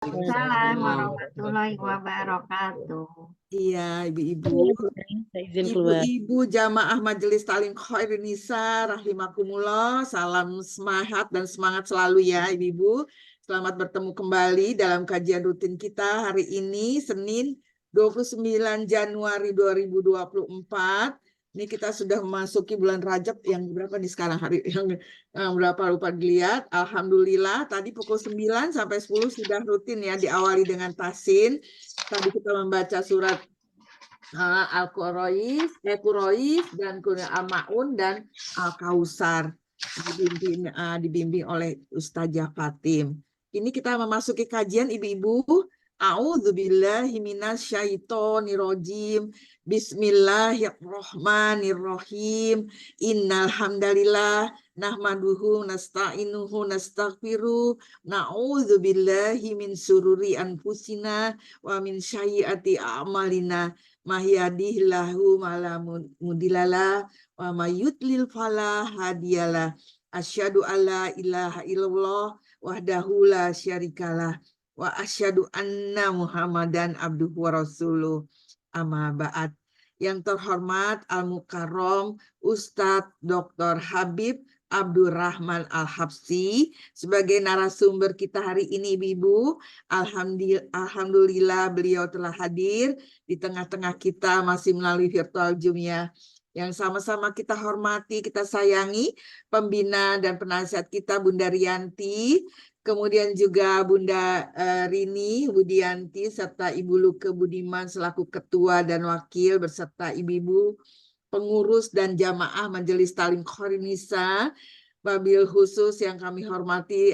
Waalaikumsalam warahmatullahi wabarakatuh. Iya, ibu-ibu. Iya, Bu. Saya izin keluar. Ibu-ibu jamaah Majelis Talim Khairin Nisa, rahimakumullah, salam semangat dan semangat selalu ya ibu-ibu. Selamat bertemu kembali dalam kajian rutin kita hari ini, Senin 29 Januari 2024. Ini kita sudah memasuki bulan Rajab yang berapa nih sekarang hari yang berapa lupa dilihat. Alhamdulillah tadi pukul 9 sampai 10 sudah rutin ya, diawali dengan tasin. Tadi kita membaca surat Al-Quraish, dan kemudian Al-Ma'un dan Al-Kausar dibimbing oleh Ustazah Fatim. Ini kita memasuki kajian ibu-ibu. A'udzubillahi minasyaitonirrajim. Bismillahirrahmanirrahim. Innal hamdalillah nahmaduhu nasta'inuhu nastaghfiruh. Na'udzubillahi min sururi anfusina wa min sayyiati a'malina. Mahyadihillahu malamudilalah wa mayudlil falah hadiyalah. Asyhadu alla ilaha illallah wahdahu la syarikalah wa asyhadu anna Muhammadan abduhu wa rasuluh. Amma ba'd. Yang terhormat Al-Mukarram Ustadz Dr. Habib Abdurrahman Al-Habsyi sebagai narasumber kita hari ini ibu-ibu. Alhamdulillah beliau telah hadir di tengah-tengah kita masih melalui virtual Zoom ya. Yang sama-sama kita hormati, kita sayangi pembina dan penasihat kita Bunda Rianti, kemudian juga Bunda Rini Budianti serta Ibu Luke Budiman selaku ketua dan wakil beserta ibu-ibu pengurus dan jamaah Majelis Talim Khairin Nisa. Wabil khusus yang kami hormati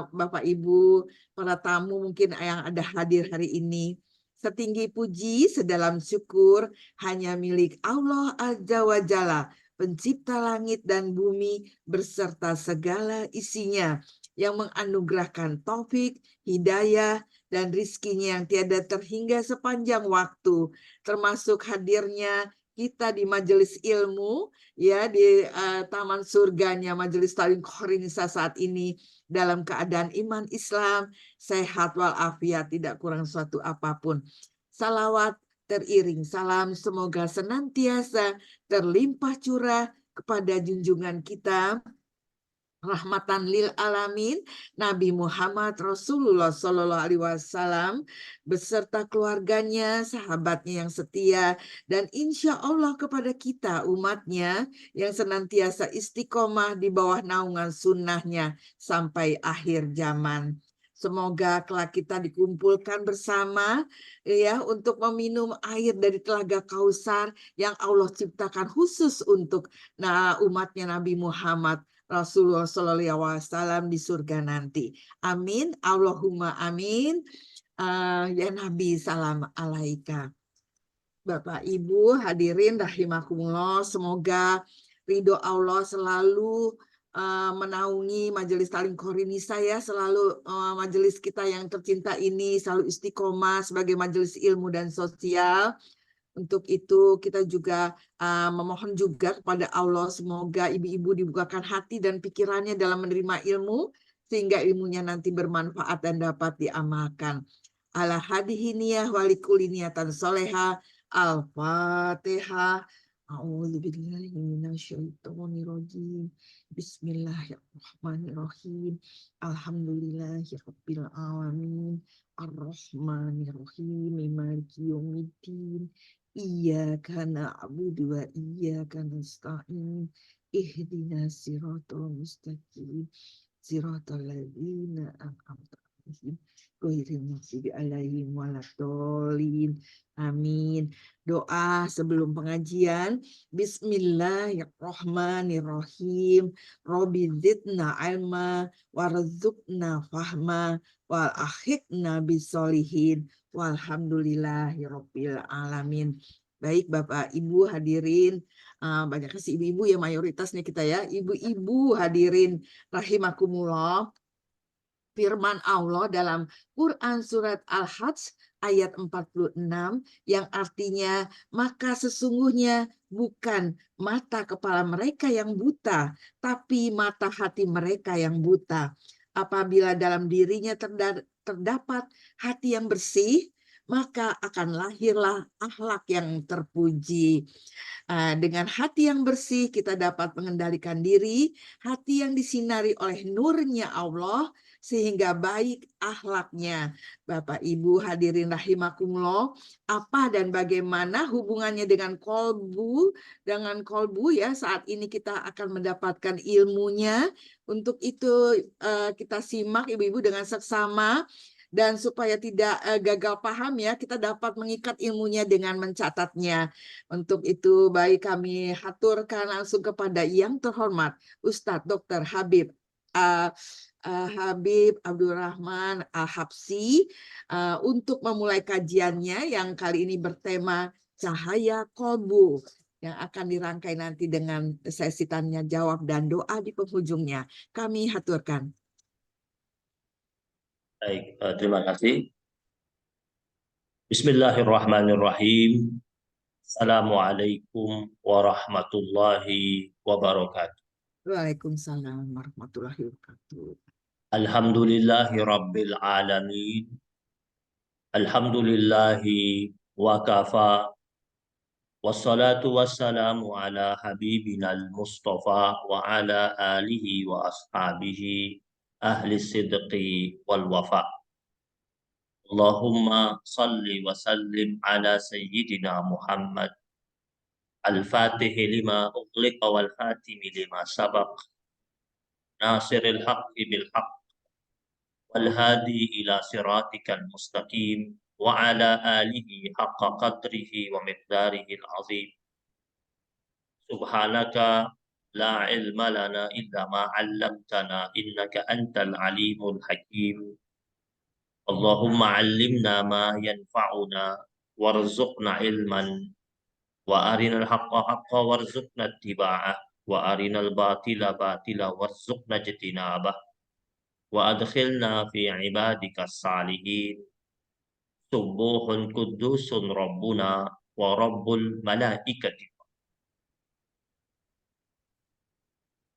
Bapak Ibu, para tamu mungkin yang ada hadir hari ini. Setinggi puji, sedalam syukur hanya milik Allah Azza wa Jalla, pencipta langit dan bumi beserta segala isinya, yang menganugerahkan taufik, hidayah, dan rizkinya yang tiada terhingga sepanjang waktu, termasuk hadirnya kita di majelis ilmu ya di taman surganya Majelis Talim Khairin Nisa saat ini dalam keadaan iman Islam sehat walafiat, tidak kurang suatu apapun. Salawat teriring salam semoga senantiasa terlimpah curah kepada junjungan kita rahmatan lil alamin Nabi Muhammad Rasulullah Sallallahu Alaihi Wasallam beserta keluarganya, sahabatnya yang setia, dan insya Allah kepada kita umatnya yang senantiasa istiqomah di bawah naungan sunnahnya sampai akhir zaman. Semoga kelak kita dikumpulkan bersama ya untuk meminum air dari telaga Kausar yang Allah ciptakan khusus untuk umatnya Nabi Muhammad Rasulullah Sallallahu Alaihi Wasallam di surga nanti. Amin. Allahumma amin. Ya Nabi, salam alaika. Bapak Ibu hadirin rahimakumullah, semoga ridho Allah selalu menaungi Majelis Talim Khairin Nisa ya, selalu majelis kita yang tercinta ini selalu istiqomah sebagai majelis ilmu dan sosial. Untuk itu kita juga memohon juga kepada Allah semoga ibu-ibu dibukakan hati dan pikirannya dalam menerima ilmu sehingga ilmunya nanti bermanfaat dan dapat diamalkan. Ala hadihi niyah walikuli niyatan soleha. Al-Fatihah. A'udzubillahi minasyaitonirrajim. Bismillahirrahmanirrahim. Alhamdulillahirabbil alamin. Ar-Rahmanirrahim. Maliki yaumiddin. Iyyaka na'budu wa iyyaka nasta'in. Ihdinas siratal mustaqim. Siratal ladzina an'amta 'alaihim ghairil maghdubi 'alaihim waladdallin. Amin. Doa sebelum pengajian. Bismillahirrahmanirrahim. Robbi zidna ilma warzuqna fahma wal akhidna bisolihin. Walhamdulillahirabbil alamin. Baik Bapak Ibu hadirin, banyak kasih ibu-ibu ya mayoritasnya kita ya. Ibu-ibu hadirin rahimakumullah. Firman Allah dalam Quran surat Al-Hajj ayat 46 yang artinya maka sesungguhnya bukan mata kepala mereka yang buta, tapi mata hati mereka yang buta. Apabila dalam dirinya terdapat hati yang bersih, maka akan lahirlah akhlak yang terpuji. Dengan hati yang bersih kita dapat mengendalikan diri, hati yang disinari oleh nurnya Allah sehingga baik akhlaknya. Bapak Ibu hadirin rahimakumullah, apa dan bagaimana hubungannya dengan kolbu? Dengan kolbu ya, saat ini kita akan mendapatkan ilmunya. Untuk itu kita simak ibu-ibu dengan seksama. Dan supaya tidak gagal paham ya, kita dapat mengikat ilmunya dengan mencatatnya. Untuk itu baik kami haturkan langsung kepada yang terhormat Ustadz Dr. Habib Abdurrahman Al-Habsyi untuk memulai kajiannya yang kali ini bertema Cahaya Kolbu, yang akan dirangkai nanti dengan sesi tanya jawab dan doa di penghujungnya. Kami haturkan. Baik, terima kasih. Bismillahirrahmanirrahim. Assalamualaikum warahmatullahi wabarakatuh. Waalaikumsalam warahmatullahi wabarakatuh. Alhamdulillahi rabbil alamin. Alhamdulillahi wa kafa. Wassalatu wassalamu ala habibina al-mustafa wa ala alihi wa ashabihi ahli sidqi wal wafa. Allahumma salli wa sallim ala sayyidina Muhammad al-Fatih lima ughliqa wal khatimi lima sabaq nasiril haqqi bil haqq wal hadi ila siratikal mustaqim wa ala alihi haqqa qadrihi wa miqdarihi al-azim. Subhanaka la ilma lana illa ma 'allamtana innaka antal alimul hakim. Allahumma 'allimna ma yanfa'una warzuqna ilman wa arinal haqqa haqqa warzuqna ittiba'ah wa arinal batila batila warzuqna ijtinabah wa adkhilna fi ibadikas salihin. Subuhun kudusun rabbuna wa rabbul malaikati.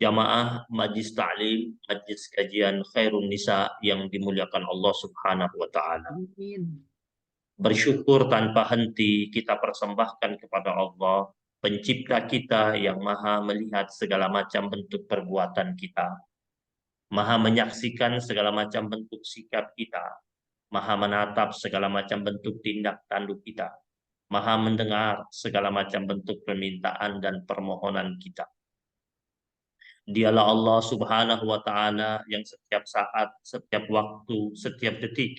Jamaah majlis ta'lim, majlis kajian Khairun Nisa yang dimuliakan Allah Subhanahu wa taala. Amin. Bersyukur tanpa henti kita persembahkan kepada Allah, pencipta kita yang maha melihat segala macam bentuk perbuatan kita, maha menyaksikan segala macam bentuk sikap kita, maha menatap segala macam bentuk tindak tanduk kita, maha mendengar segala macam bentuk permintaan dan permohonan kita. Dialah Allah Subhanahu wa taala yang setiap saat, setiap waktu, setiap detik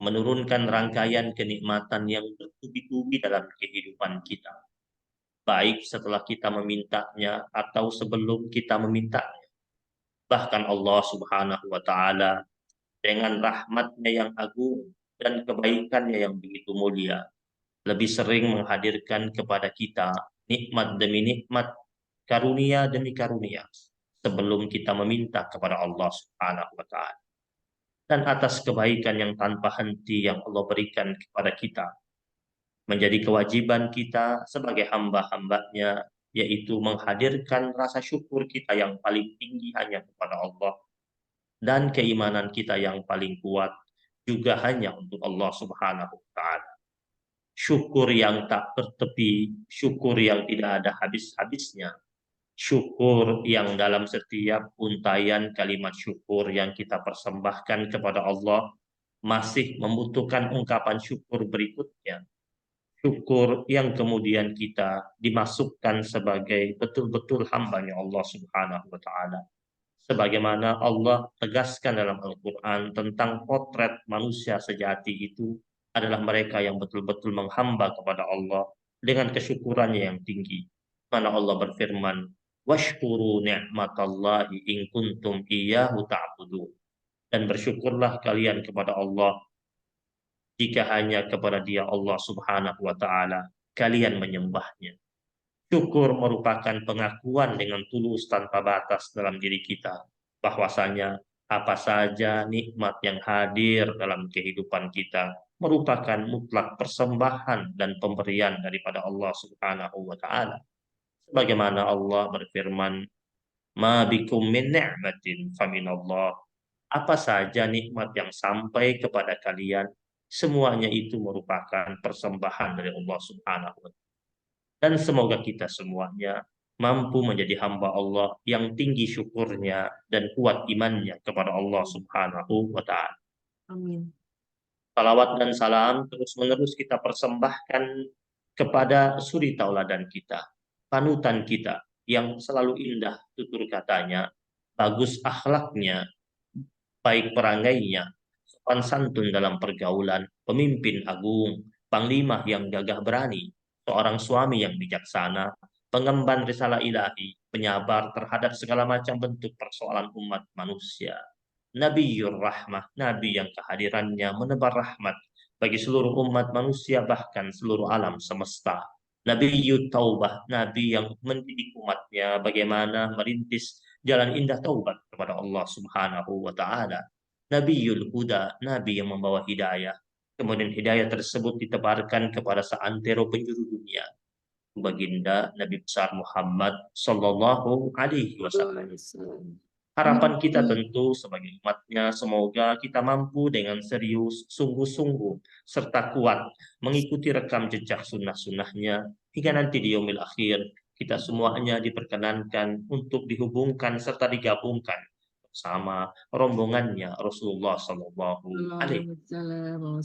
menurunkan rangkaian kenikmatan yang bertubi-tubi dalam kehidupan kita. Baik setelah kita memintanya atau sebelum kita memintanya. Bahkan Allah Subhanahu wa taala dengan rahmatnya yang agung dan kebaikannya yang begitu mulia lebih sering menghadirkan kepada kita nikmat demi nikmat, karunia demi karunia sebelum kita meminta kepada Allah Subhanahu wa taala. Dan atas kebaikan yang tanpa henti yang Allah berikan kepada kita, menjadi kewajiban kita sebagai hamba-hambanya, yaitu menghadirkan rasa syukur kita yang paling tinggi hanya kepada Allah, dan keimanan kita yang paling kuat juga hanya untuk Allah Subhanahu wa taala. Syukur yang tak bertepi, syukur yang tidak ada habis-habisnya, syukur yang dalam setiap untayan kalimat syukur yang kita persembahkan kepada Allah masih membutuhkan ungkapan syukur berikutnya. Syukur yang kemudian kita dimasukkan sebagai betul-betul hambanya Allah Subhanahu wa taala. Sebagaimana Allah tegaskan dalam Al-Quran tentang potret manusia sejati itu adalah mereka yang betul-betul menghamba kepada Allah dengan kesyukurannya yang tinggi. Mana Allah berfirman, washkuru ni'matallahi in kuntum iyyahu ta'budun. Dan bersyukurlah kalian kepada Allah jika hanya kepada Dia Allah Subhanahu wa taala kalian menyembahnya. Syukur merupakan pengakuan dengan tulus tanpa batas dalam diri kita bahwasanya apa saja nikmat yang hadir dalam kehidupan kita merupakan mutlak persembahan dan pemberian daripada Allah Subhanahu wa taala. Sebagaimana Allah berfirman, "Ma bikum min ni'matin faminallah." Apa saja nikmat yang sampai kepada kalian, semuanya itu merupakan persembahan dari Allah Subhanahu wa Ta'ala. Dan semoga kita semuanya mampu menjadi hamba Allah yang tinggi syukurnya dan kuat imannya kepada Allah Subhanahu wa Ta'ala. Amin. Salawat dan salam terus-menerus kita persembahkan kepada suri tauladan kita, panutan kita yang selalu indah tutur katanya, bagus akhlaknya, baik perangainya, sopan santun dalam pergaulan, pemimpin agung, panglima yang gagah berani, seorang suami yang bijaksana, pengemban risalah ilahi, penyabar terhadap segala macam bentuk persoalan umat manusia. Nabiur Rahmah, Nabi yang kehadirannya menebar rahmat bagi seluruh umat manusia bahkan seluruh alam semesta. Nabi Taubah, Nabi yang mendidik umatnya bagaimana merintis jalan indah taubat kepada Allah Subhanahu wa Ta'ala. Nabiul Huda, Nabi yang membawa hidayah. Kemudian hidayah tersebut ditebarkan kepada seantero penjuru dunia. Baginda Nabi besar Muhammad Sallallahu Alaihi Wasallam. Harapan kita tentu sebagai umatnya, semoga kita mampu dengan serius, sungguh-sungguh, serta kuat mengikuti rekam jejak sunnah-sunnahnya, hingga nanti di yaumil akhir, kita semuanya diperkenankan untuk dihubungkan serta digabungkan bersama rombongannya Rasulullah Sallallahu Alaihi Wasallam.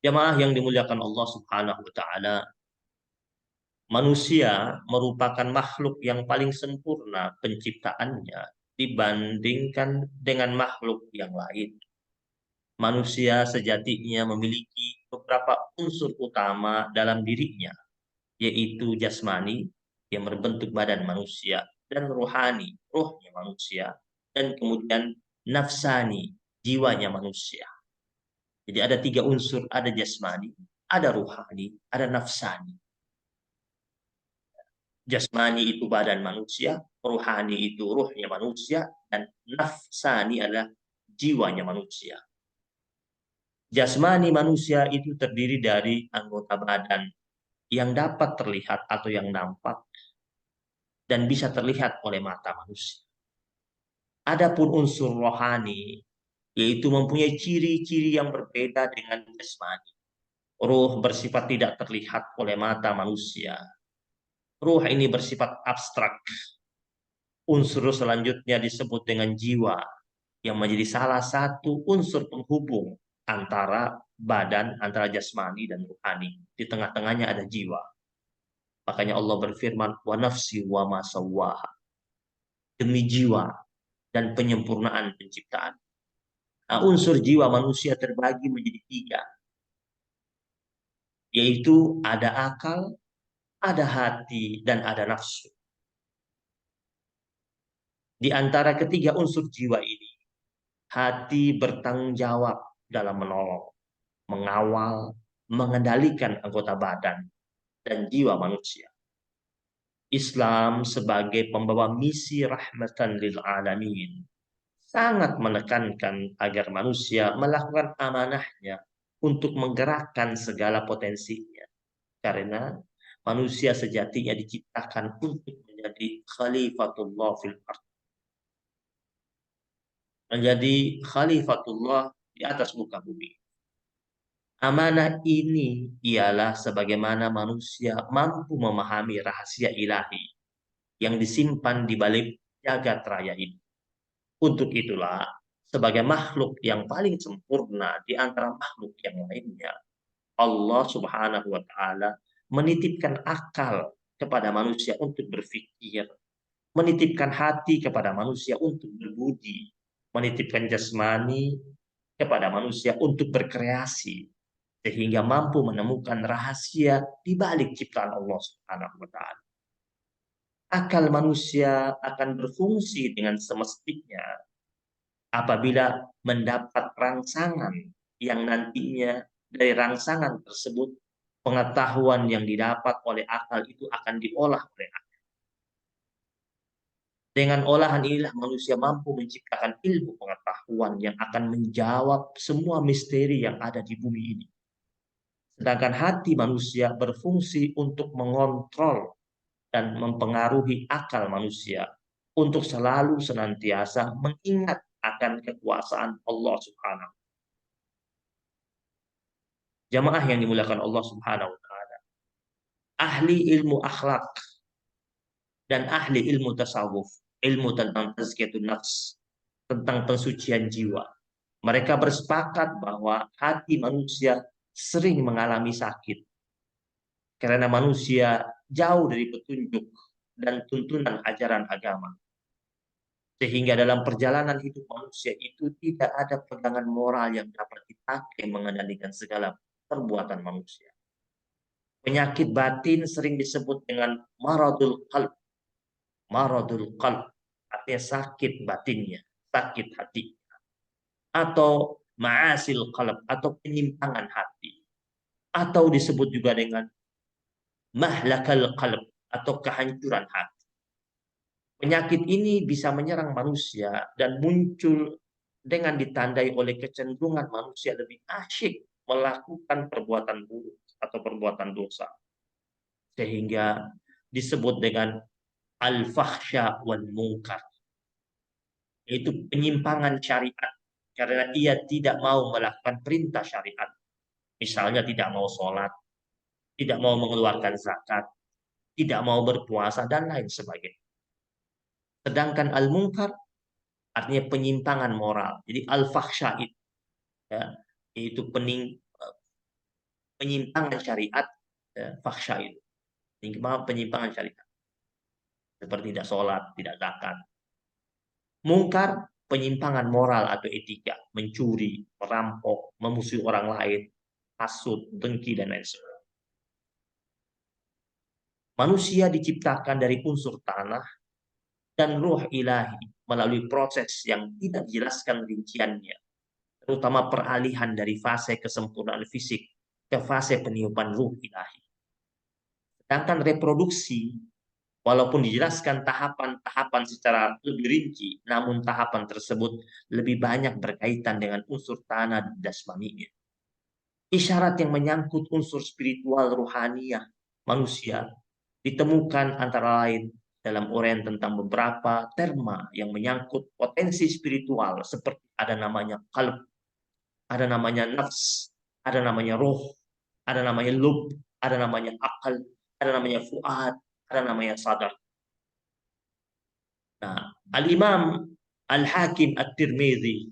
Jamaah yang dimuliakan Allah Subhanahu wa Ta'ala, manusia merupakan makhluk yang paling sempurna penciptaannya dibandingkan dengan makhluk yang lain. Manusia sejatinya memiliki beberapa unsur utama dalam dirinya, yaitu jasmani yang berbentuk badan manusia, dan rohani, rohnya manusia, dan kemudian nafsani, jiwanya manusia. Jadi ada 3 unsur, ada jasmani, ada rohani, ada nafsani. Jasmani itu badan manusia, rohani itu ruhnya manusia, dan nafsani adalah jiwanya manusia. Jasmani manusia itu terdiri dari anggota badan yang dapat terlihat atau yang nampak dan bisa terlihat oleh mata manusia. Adapun unsur rohani, yaitu mempunyai ciri-ciri yang berbeda dengan jasmani. Ruh bersifat tidak terlihat oleh mata manusia. Ruh ini bersifat abstrak. Unsur selanjutnya disebut dengan jiwa, yang menjadi salah satu unsur penghubung antara badan, antara jasmani dan rohani. Di tengah-tengahnya ada jiwa. Makanya Allah berfirman, wa nafsi wa ma sawwaha. Demi jiwa dan penyempurnaan penciptaan. Nah, unsur jiwa manusia terbagi menjadi 3. Yaitu ada akal, ada hati, dan ada nafsu. Di antara ketiga unsur jiwa ini, hati bertanggung jawab dalam menolong, mengawal, mengendalikan anggota badan dan jiwa manusia. Islam sebagai pembawa misi rahmatan lil alamin sangat menekankan agar manusia melakukan amanahnya untuk menggerakkan segala potensinya. Karena manusia sejatinya diciptakan untuk menjadi khalifatullah fil ardh, menjadi khalifatullah di atas muka bumi. Amanah ini ialah sebagaimana manusia mampu memahami rahasia ilahi yang disimpan di balik jagat raya ini. Untuk itulah, sebagai makhluk yang paling sempurna di antara makhluk yang lainnya, Allah Subhanahu wa Ta'ala menitipkan akal kepada manusia untuk berpikir, menitipkan hati kepada manusia untuk berbudi, menitipkan jasmani kepada manusia untuk berkreasi, sehingga mampu menemukan rahasia di balik ciptaan Allah Subhanahu wa Ta'ala. Akal manusia akan berfungsi dengan semestinya apabila mendapat rangsangan yang nantinya dari rangsangan tersebut pengetahuan yang didapat oleh akal itu akan diolah oleh akal. Dengan olahan inilah manusia mampu menciptakan ilmu pengetahuan yang akan menjawab semua misteri yang ada di bumi ini. Sedangkan hati manusia berfungsi untuk mengontrol dan mempengaruhi akal manusia untuk selalu senantiasa mengingat akan kekuasaan Allah Subhanahu. Jamaah yang dimuliakan Allah Subhanahu wa taala. Ahli ilmu akhlak dan ahli ilmu tasawuf, ilmu tentang tazkiyatun nafs, tentang pensucian jiwa. Mereka bersepakat bahwa hati manusia sering mengalami sakit karena manusia jauh dari petunjuk dan tuntunan ajaran agama. Sehingga dalam perjalanan hidup manusia itu tidak ada pegangan moral yang dapat dipakai mengendalikan segala perbuatan manusia. Penyakit batin sering disebut dengan maradul qalb. Maradul qalb artinya sakit batinnya, sakit hati. Atau ma'asil qalb atau penyimpangan hati. Atau disebut juga dengan mahlakal qalb atau kehancuran hati. Penyakit ini bisa menyerang manusia dan muncul dengan ditandai oleh kecenderungan manusia lebih asyik melakukan perbuatan buruk atau perbuatan dosa. Sehingga disebut dengan al-fahsya wal munkar. Yaitu penyimpangan syariat karena ia tidak mau melakukan perintah syariat. Misalnya tidak mau sholat, tidak mau mengeluarkan zakat, tidak mau berpuasa, dan lain sebagainya. Sedangkan al-munkar artinya penyimpangan moral. Jadi al-fahsya itu, ya, yaitu penyimpangan syariat, ya, fahsya itu. Penyimpangan syariat. Seperti tidak sholat, tidak zakat. Mungkar, penyimpangan moral atau etika. Mencuri, merampok, memusuhi orang lain, hasut, dengki, dan lain sebagainya. Manusia diciptakan dari unsur tanah dan ruh ilahi melalui proses yang tidak dijelaskan rinciannya, terutama peralihan dari fase kesempurnaan fisik ke fase peniupan ruh ilahi. Sedangkan reproduksi, walaupun dijelaskan tahapan-tahapan secara lebih rinci, namun tahapan tersebut lebih banyak berkaitan dengan unsur tanah dan jasmaninya. Isyarat yang menyangkut unsur spiritual ruhaniyah manusia ditemukan antara lain dalam uraian tentang beberapa terma yang menyangkut potensi spiritual seperti ada namanya qalb, ada namanya nafs, ada namanya roh, ada namanya lub, ada namanya akal, ada namanya fuad, ada namanya sadar. Nah, Al-Imam Al-Hakim At-Tirmidzi,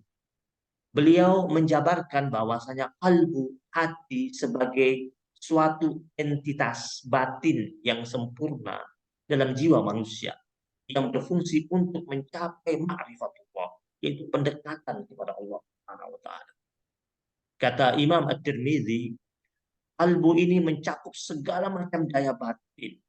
beliau menjabarkan bahwasanya kalbu, hati, sebagai suatu entitas batin yang sempurna dalam jiwa manusia yang berfungsi untuk mencapai ma'rifatullah, yaitu pendekatan kepada Allah Subhanahu wa taala. Kata Imam At-Tirmidzi, kalbu ini mencakup segala macam daya batin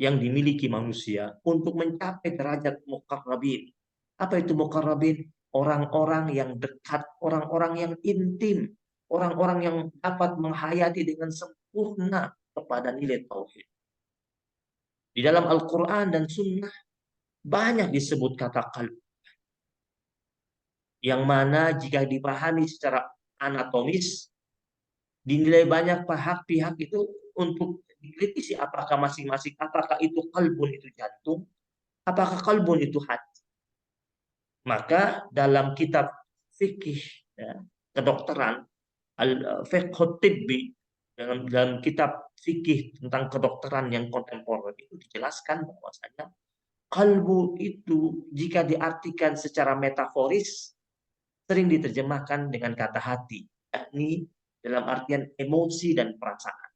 yang dimiliki manusia untuk mencapai derajat muqarrabin. Apa itu muqarrabin? Orang-orang yang dekat, orang-orang yang intim, orang-orang yang dapat menghayati dengan sempurna kepada nilai tauhid. Di dalam Al-Quran dan Sunnah banyak disebut kata qalb, yang mana jika dipahami secara anatomis, dinilai banyak pihak itu untuk dikritisi apakah masing-masing, apakah itu qalbun itu jantung, apakah qalbun itu hati. Maka dalam kitab fikih, ya, kedokteran, al-fiqh tibbi, dalam kitab fikih tentang kedokteran yang kontemporer itu dijelaskan bahwasanya kalbu itu jika diartikan secara metaforis sering diterjemahkan dengan kata hati, yakni dalam artian emosi dan perasaan.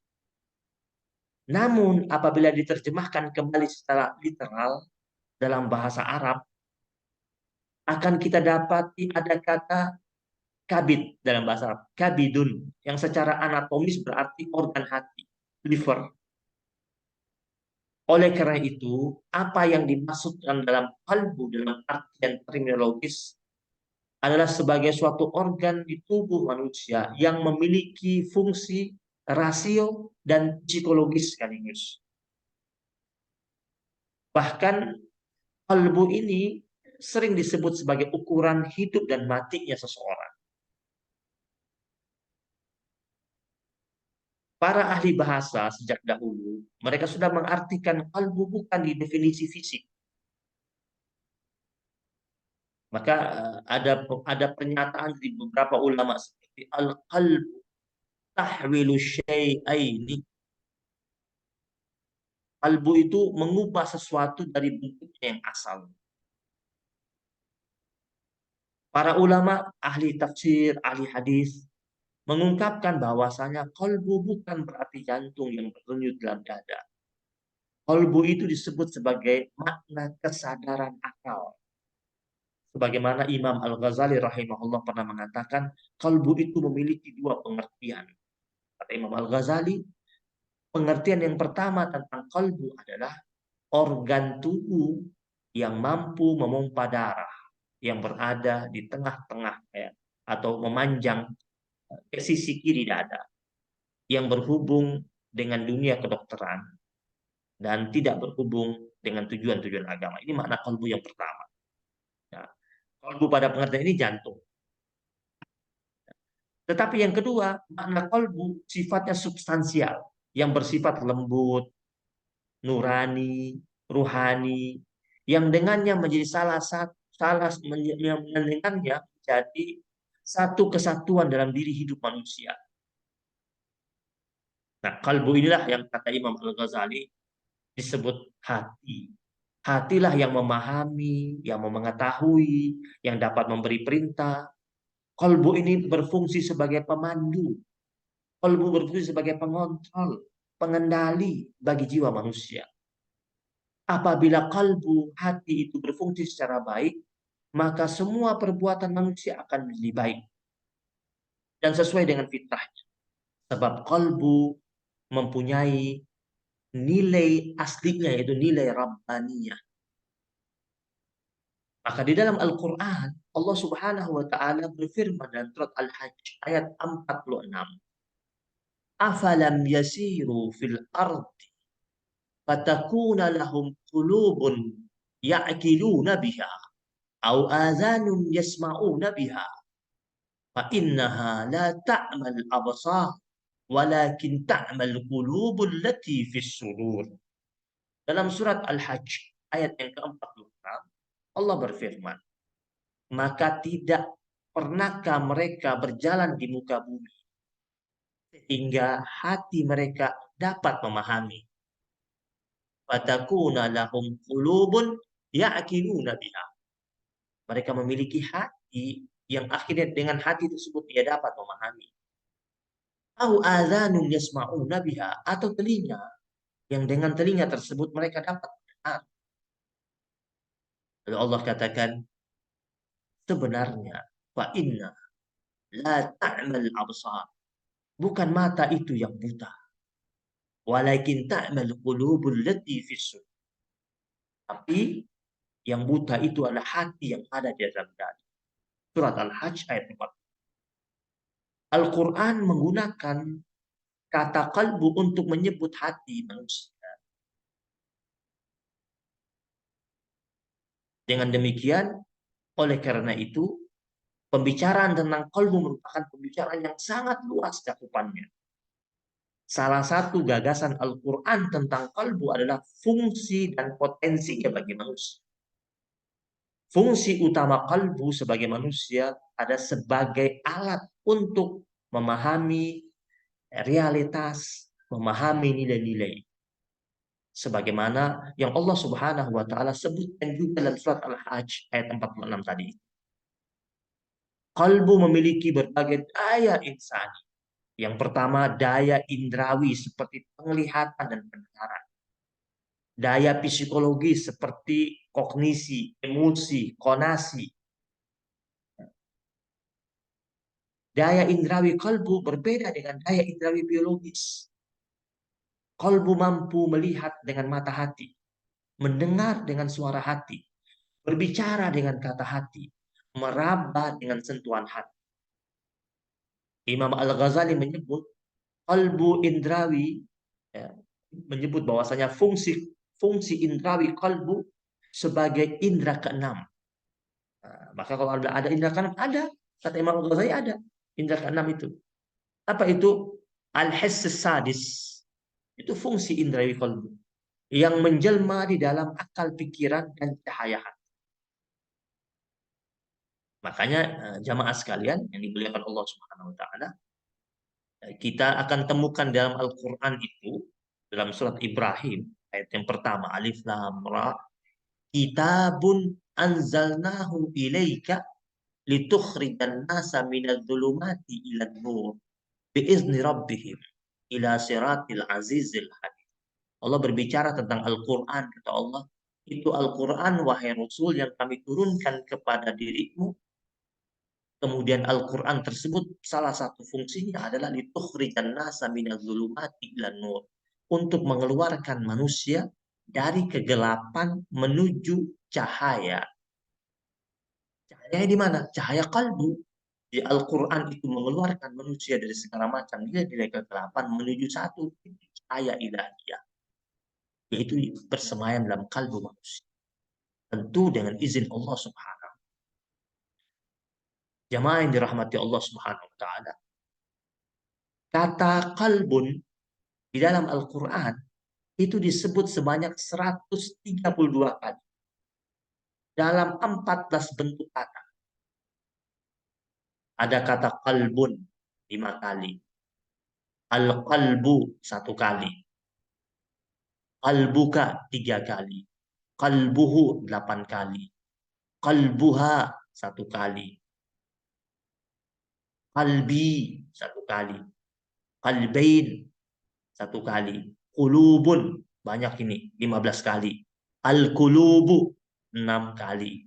Namun apabila diterjemahkan kembali secara literal dalam bahasa Arab, akan kita dapati ada kata kabid dalam bahasa Arab, kabidun, yang secara anatomis berarti organ hati, liver. Oleh karena itu, apa yang dimaksudkan dalam kalbu dalam artian terminologis adalah sebagai suatu organ di tubuh manusia yang memiliki fungsi rasio dan psikologis sekaligus. Bahkan kalbu ini sering disebut sebagai ukuran hidup dan matinya seseorang. Para ahli bahasa sejak dahulu, mereka sudah mengartikan kalbu bukan di definisi fisik, Maka ada pernyataan dari beberapa ulama seperti al-qalbu tahwilu syai'aini. Kalbu itu mengubah sesuatu dari bentuknya yang asal. Para ulama, ahli tafsir, ahli hadis mengungkapkan bahwasanya kalbu bukan berarti jantung yang berdenyut dalam dada. Kalbu itu disebut sebagai makna kesadaran akal. Sebagaimana Imam Al-Ghazali rahimahullah pernah mengatakan, kalbu itu memiliki dua pengertian. Kata Imam Al-Ghazali, pengertian yang pertama tentang kalbu adalah organ tubuh yang mampu memompa darah, yang berada di tengah-tengah atau memanjang ke sisi kiri dada, yang berhubung dengan dunia kedokteran dan tidak berhubung dengan tujuan-tujuan agama. Ini makna kalbu yang pertama. Nah, kalbu pada pengertian ini jantung. Tetapi yang kedua, makna kalbu sifatnya substansial, yang bersifat lembut, nurani, ruhani, yang dengannya menjadi dengannya menjadi satu kesatuan dalam diri hidup manusia. Nah, kalbu inilah yang kata Imam Al-Ghazali disebut hati. Hatilah yang memahami, yang mengetahui, yang dapat memberi perintah. Kalbu ini berfungsi sebagai pemandu. Kalbu berfungsi sebagai pengontrol, pengendali bagi jiwa manusia. Apabila kalbu, hati itu berfungsi secara baik, maka semua perbuatan manusia akan menjadi baik dan sesuai dengan fitrahnya. Sebab kalbu mempunyai nilai aslinya, yaitu nilai rabbaniyah. Maka di dalam Al-Quran, Allah Subhanahu wa Ta'ala berfirman dalam surat Al-Hajj ayat 46. Afalam yasiru fil ardi fatakuna lahum qulubun ya'kiluna biha au adhanun yasma'una biha fa innaha la ta'mal absar walakin ta'mal qulubul lati fis sudur. Dalam surat Al-Hajj ayat yang ke-46 Allah berfirman, maka tidak pernahkah mereka berjalan di muka bumi sehingga hati mereka dapat memahami. Fatakuna lahum qulubun ya'kiluna biha. Mereka memiliki hati yang akhirnya dengan hati tersebut ia dapat memahami. Au adzanun yasma'una biha, atau telinga yang dengan telinga tersebut mereka dapat mendengar. Lalu Allah katakan, sebenarnya fa inna la ta'mal absar. Bukan mata itu yang buta. Walakin ta'mal qulubul lati fis sudur. Tapi yang buta itu adalah hati yang ada di dalam dada. Surat Al-Hajj ayat 4. Al-Quran menggunakan kata kalbu untuk menyebut hati manusia. Dengan demikian, oleh karena itu, pembicaraan tentang kalbu merupakan pembicaraan yang sangat luas cakupannya. Salah satu gagasan Al-Quran tentang kalbu adalah fungsi dan potensinya bagi manusia. Fungsi utama kalbu sebagai manusia ada sebagai alat untuk memahami realitas, memahami nilai-nilai. Sebagaimana yang Allah Subhanahu wa Ta'ala sebutkan juga dalam surat Al-Hajj ayat 46 tadi. Kalbu memiliki berbagai daya insani. Yang pertama, daya indrawi seperti penglihatan dan pendengaran. Daya psikologi seperti kognisi, emosi, konasi. Daya indrawi kalbu berbeda dengan daya indrawi biologis. Kalbu mampu melihat dengan mata hati, mendengar dengan suara hati, berbicara dengan kata hati, meraba dengan sentuhan hati. Imam Al-Ghazali menyebut kalbu indrawi, menyebut bahwasanya fungsi indrawi kalbu sebagai indra keenam. Nah, maka kalau ada indra keenam, ada, kata Imam Al-Ghazali ada indra keenam itu. Apa itu? Al-hiss sadis. Itu fungsi indrawi kalbu yang menjelma di dalam akal pikiran dan cahaya hati. Makanya jamaah sekalian yang dimuliakan Allah Subhanahu wa taala, kita akan temukan dalam Al-Qur'an itu dalam surat Ibrahim ayat yang pertama, Alif Lam Ra, kitabun anzalnahu ilaika litukhrijan nasa minadz dzulumati ilan nur biizni rabbihim ila siratil azizil hamid. Allah berbicara tentang Al-Qur'an, kata Allah, itu Al-Qur'an wahai Rasul yang kami turunkan kepada dirimu. Kemudian Al-Quran tersebut salah satu fungsinya adalah litukhrijan nasa minadz dzulumati ilan nur, untuk mengeluarkan manusia dari kegelapan menuju cahaya. Cahaya di mana? Cahaya kalbu. Di Al-Quran itu mengeluarkan manusia dari segala macam nilai-nilai kegelapan menuju satu cahaya ilahiyah, yaitu bersemayam dalam kalbu manusia. Tentu dengan izin Allah Subhanahu. Jamaah yang dirahmati Allah Subhanahu wa taala. Kata kalbun di dalam Al-Quran itu disebut sebanyak 132 kali. Dalam 14 bentuk kata. Ada kata kalbun 5 kali. Al-qalbu 1 kali. Qalbuka 3 kali. Qalbuhu 8 kali. Qalbuha 1 kali. Qalbi 1 kali. Qalbain 1 kali. Qulubun banyak ini 15 kali. Al-qulubu 6 kali.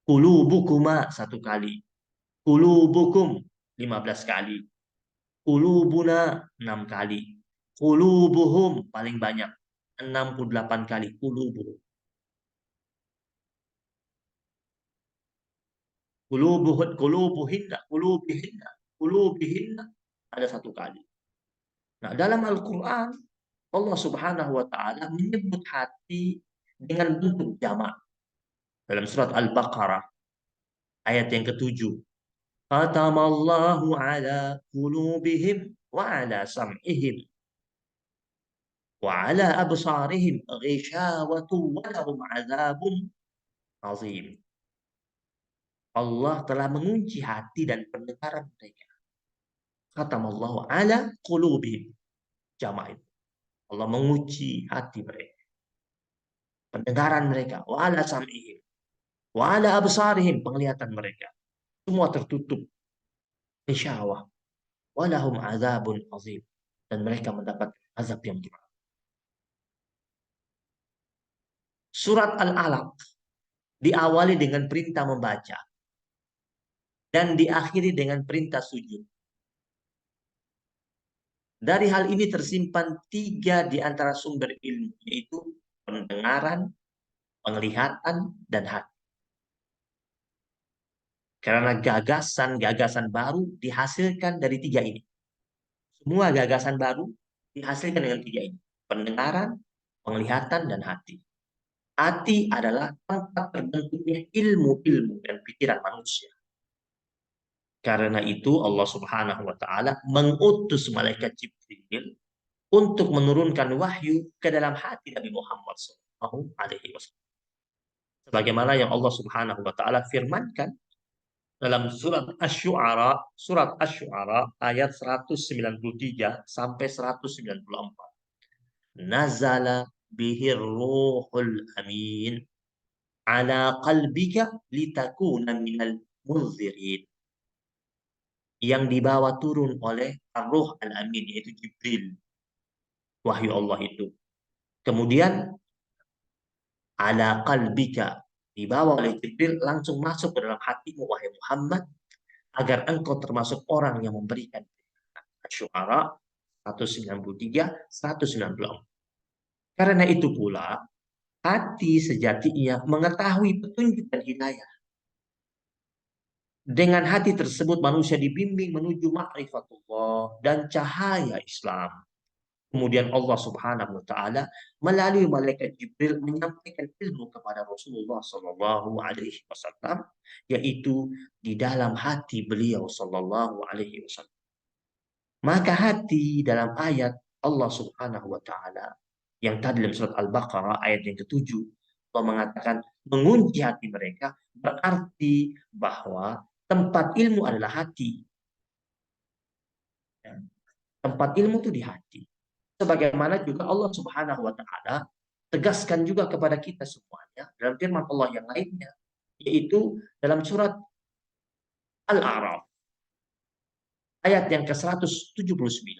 Qulubukuma 1 kali. Qulubukum 15 kali. Qulubuna 6 kali. Qulubuhum paling banyak 68 kali. Qulubuhum. Qulubihinna ada 1 kali. Nah, dalam Al-Quran Allah Subhanahu wa taala menyebut hati dengan bentuk jamak. Dalam surat Al-Baqarah ayat yang ke-7. Khatamallahu ala qulubihim wa ala sam'ihim wa ala absarihim ghishawatu wa lahum azabun azim. Allah telah mengunci hati dan pendengaran mereka. Khatamallahu ala qulubihim. Jamak itu. Allah mengunci hati mereka. Pendengaran mereka. Wa ala sam'ihim. Wa ala absarihim. Penglihatan mereka. Semua tertutup. Ghishawah. Wa lahum azabun azim. Dan mereka mendapat azab yang berat. Surat Al-Alaq diawali dengan perintah membaca dan diakhiri dengan perintah sujud. Dari hal ini tersimpan 3 di antara sumber ilmu, yaitu pendengaran, penglihatan, dan hati. Karena gagasan-gagasan baru dihasilkan dari 3 ini. Semua gagasan baru dihasilkan dengan 3 ini. Pendengaran, penglihatan, dan hati. Hati adalah tempat terbentuknya ilmu-ilmu dan pikiran manusia. Karena itu Allah Subhanahu wa taala mengutus malaikat Jibril untuk menurunkan wahyu ke dalam hati Nabi Muhammad SAW. Sebagaimana yang Allah Subhanahu wa taala firmankan dalam surat Asy-Syu'ara ayat 193 sampai 194. Nazala bihir ruhul amin ala qalbika litakuna minal munzirin. Yang dibawa turun oleh Ar-Ruh Al-Amin, yaitu Jibril. Wahyu Allah itu. Kemudian ala qalbika, dibawa oleh Jibril langsung masuk ke dalam hatimu wahai Muhammad, agar engkau termasuk orang yang memberikan. Asy-Syu'ara 193 194. Karena itu pula hati sejatinya mengetahui petunjuk dan hidayah. Dengan hati tersebut manusia dibimbing menuju ma'rifatullah dan cahaya Islam. Kemudian Allah Subhanahu wa taala melalui malaikat Jibril menyampaikan ilmu kepada Rasulullah sallallahu alaihi wasallam, yaitu di dalam hati beliau sallallahu alaihi wasallam. Maka hati dalam ayat Allah Subhanahu wa taala yang tadi dalam surat Al-Baqarah ayat yang ke-7, Allah mengatakan mengunci hati mereka, berarti bahwa tempat ilmu adalah hati. Ya. Tempat ilmu itu di hati. Sebagaimana juga Allah Subhanahu wa taala tegaskan juga kepada kita semuanya dalam firman Allah yang lainnya, yaitu dalam surat Al-A'raf ayat yang ke-179.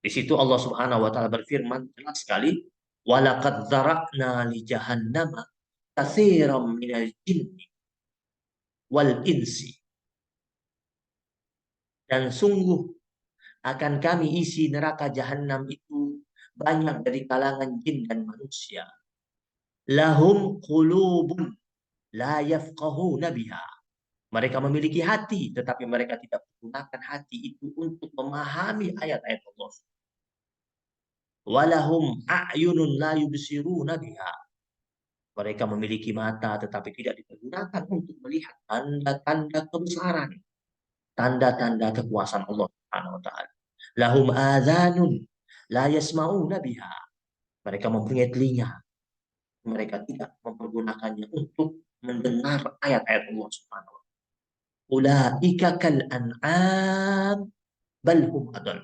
Di situ Allah Subhanahu wa taala berfirman jelas sekali, walaqad dzara'na li jahannama katsiran minal jinni wal insi. Dan sungguh akan kami isi neraka jahanam itu banyak dari kalangan jin dan manusia. Lahum qulubun la yafqahuna biha. Mereka memiliki hati, tetapi mereka tidak menggunakan hati itu untuk memahami ayat-ayat Allah. Walahum a'yunun la yubsiruna biha. Mereka memiliki mata, tetapi tidak dipergunakan untuk melihat tanda-tanda kebesaran, tanda-tanda kekuasaan Allah Subhanahu wa taala. Lahum adzanun la yasma'una biha. Mereka mempunyai telinga, mereka tidak mempergunakannya untuk mendengar ayat-ayat Allah Subhanahu wa taala. Ulaika kal an'am bal hum adall.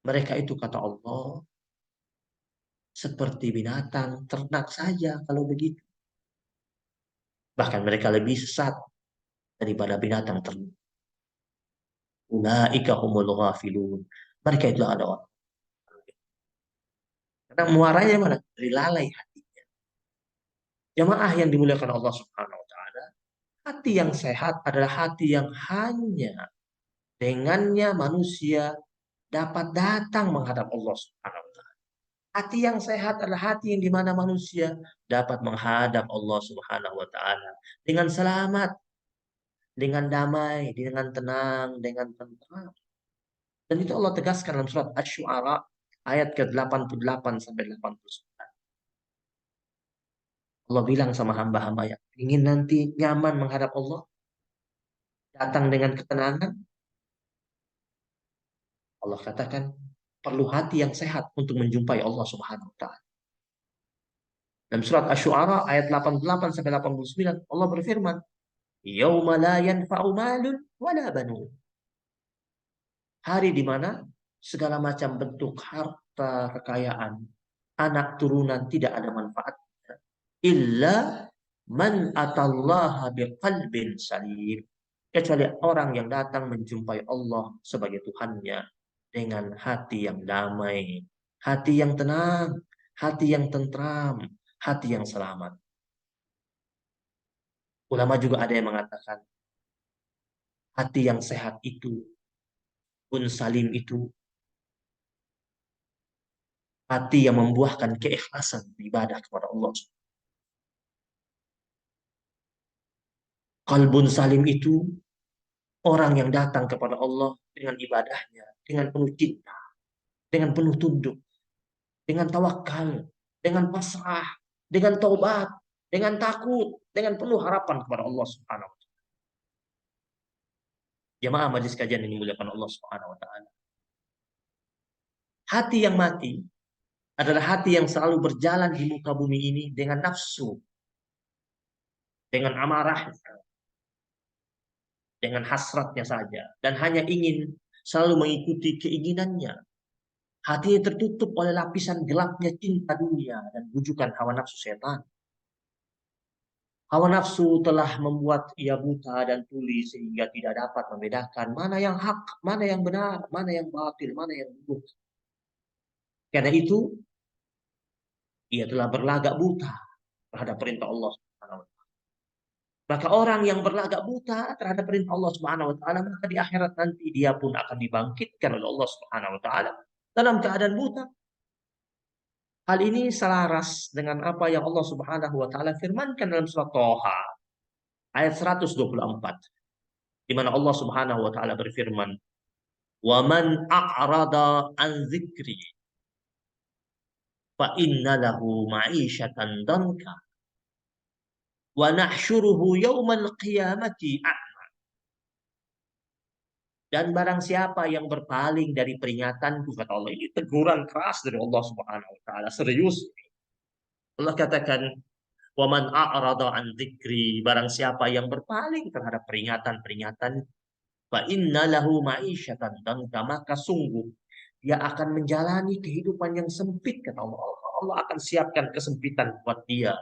Mereka itu kata Allah seperti binatang ternak saja kalau begitu. Bahkan mereka lebih sesat daripada binatang ternak. Ulaika humul ghafilun. Mereka itu ada orang. Karena muaranya mana? Dari lalai hatinya. Jamaah yang dimuliakan Allah Subhanahu wa taala, hati yang sehat adalah hati yang hanya dengannya manusia dapat datang menghadap Allah Subhanahu wa taala. Hati yang sehat adalah hati yang dimana manusia dapat menghadap Allah Subhanahu wa taala dengan selamat, dengan damai, dengan tenang, dengan tentram. Dan itu Allah tegaskan dalam surat Asy-Syu'ara ayat ke-88 sampai 89. Allah bilang sama hamba-hamba yang ingin nanti nyaman menghadap Allah, datang dengan ketenangan. Allah katakan perlu hati yang sehat untuk menjumpai Allah Subhanahu wa taala. Dalam surat Asy-Syu'ara ayat 88 sampai 89 Allah berfirman, "Yauma la yanfa'u malun wala banun." Hari di mana segala macam bentuk harta kekayaan, anak turunan tidak ada manfaatnya. Illa man atallaha biqalbin salim. Kecuali orang yang datang menjumpai Allah sebagai Tuhannya dengan hati yang damai, hati yang tenang, hati yang tentram, hati yang selamat. Ulama juga ada yang mengatakan hati yang sehat itu, pun salim itu, hati yang membuahkan keikhlasan ibadah kepada Allah. Qalbun salim itu orang yang datang kepada Allah dengan ibadahnya, dengan penuh cinta, dengan penuh tunduk, dengan tawakal, dengan pasrah, dengan taubat, dengan takut, dengan penuh harapan kepada Allah Subhanahu wa taala. Jamaah majelis kajian yang dimuliakan Allah Subhanahu wa taala. Hati yang mati adalah hati yang selalu berjalan di muka bumi ini dengan nafsu, dengan amarah, dengan hasratnya saja, dan hanya ingin selalu mengikuti keinginannya. Hatinya tertutup oleh lapisan gelapnya cinta dunia dan bujukan hawa nafsu setan. Hawa nafsu telah membuat ia buta dan tuli sehingga tidak dapat membedakan mana yang hak, mana yang benar, mana yang batil, mana yang buruk. Karena itu, ia telah berlagak buta terhadap perintah Allah Subhanahu wa taala. Maka orang yang berlagak buta terhadap perintah Allah Subhanahu wa taala, maka di akhirat nanti dia pun akan dibangkitkan oleh Allah Subhanahu wa taala dalam keadaan buta. Hal ini selaras dengan apa yang Allah Subhanahu wa taala firmankan dalam surat Thaha ayat 124, di mana Allah Subhanahu wa taala berfirman, "Wa man a'rada an dzikri fa inna lahu ma'isyatan danka wa nahsyuruhu yaumal qiyamati a'ma." Dan barang siapa yang berpaling dari peringatanku, kata Allah, ini teguran keras dari Allah Subhanahu wa taala, serius. Allah katakan, "Waman a'rada an dzikri", barang siapa yang berpaling terhadap peringatan-peringatan, fa inna lahu ma'isyatan danka, maka sungguh dia akan menjalani kehidupan yang sempit, kata Allah. Allah akan siapkan kesempitan buat dia.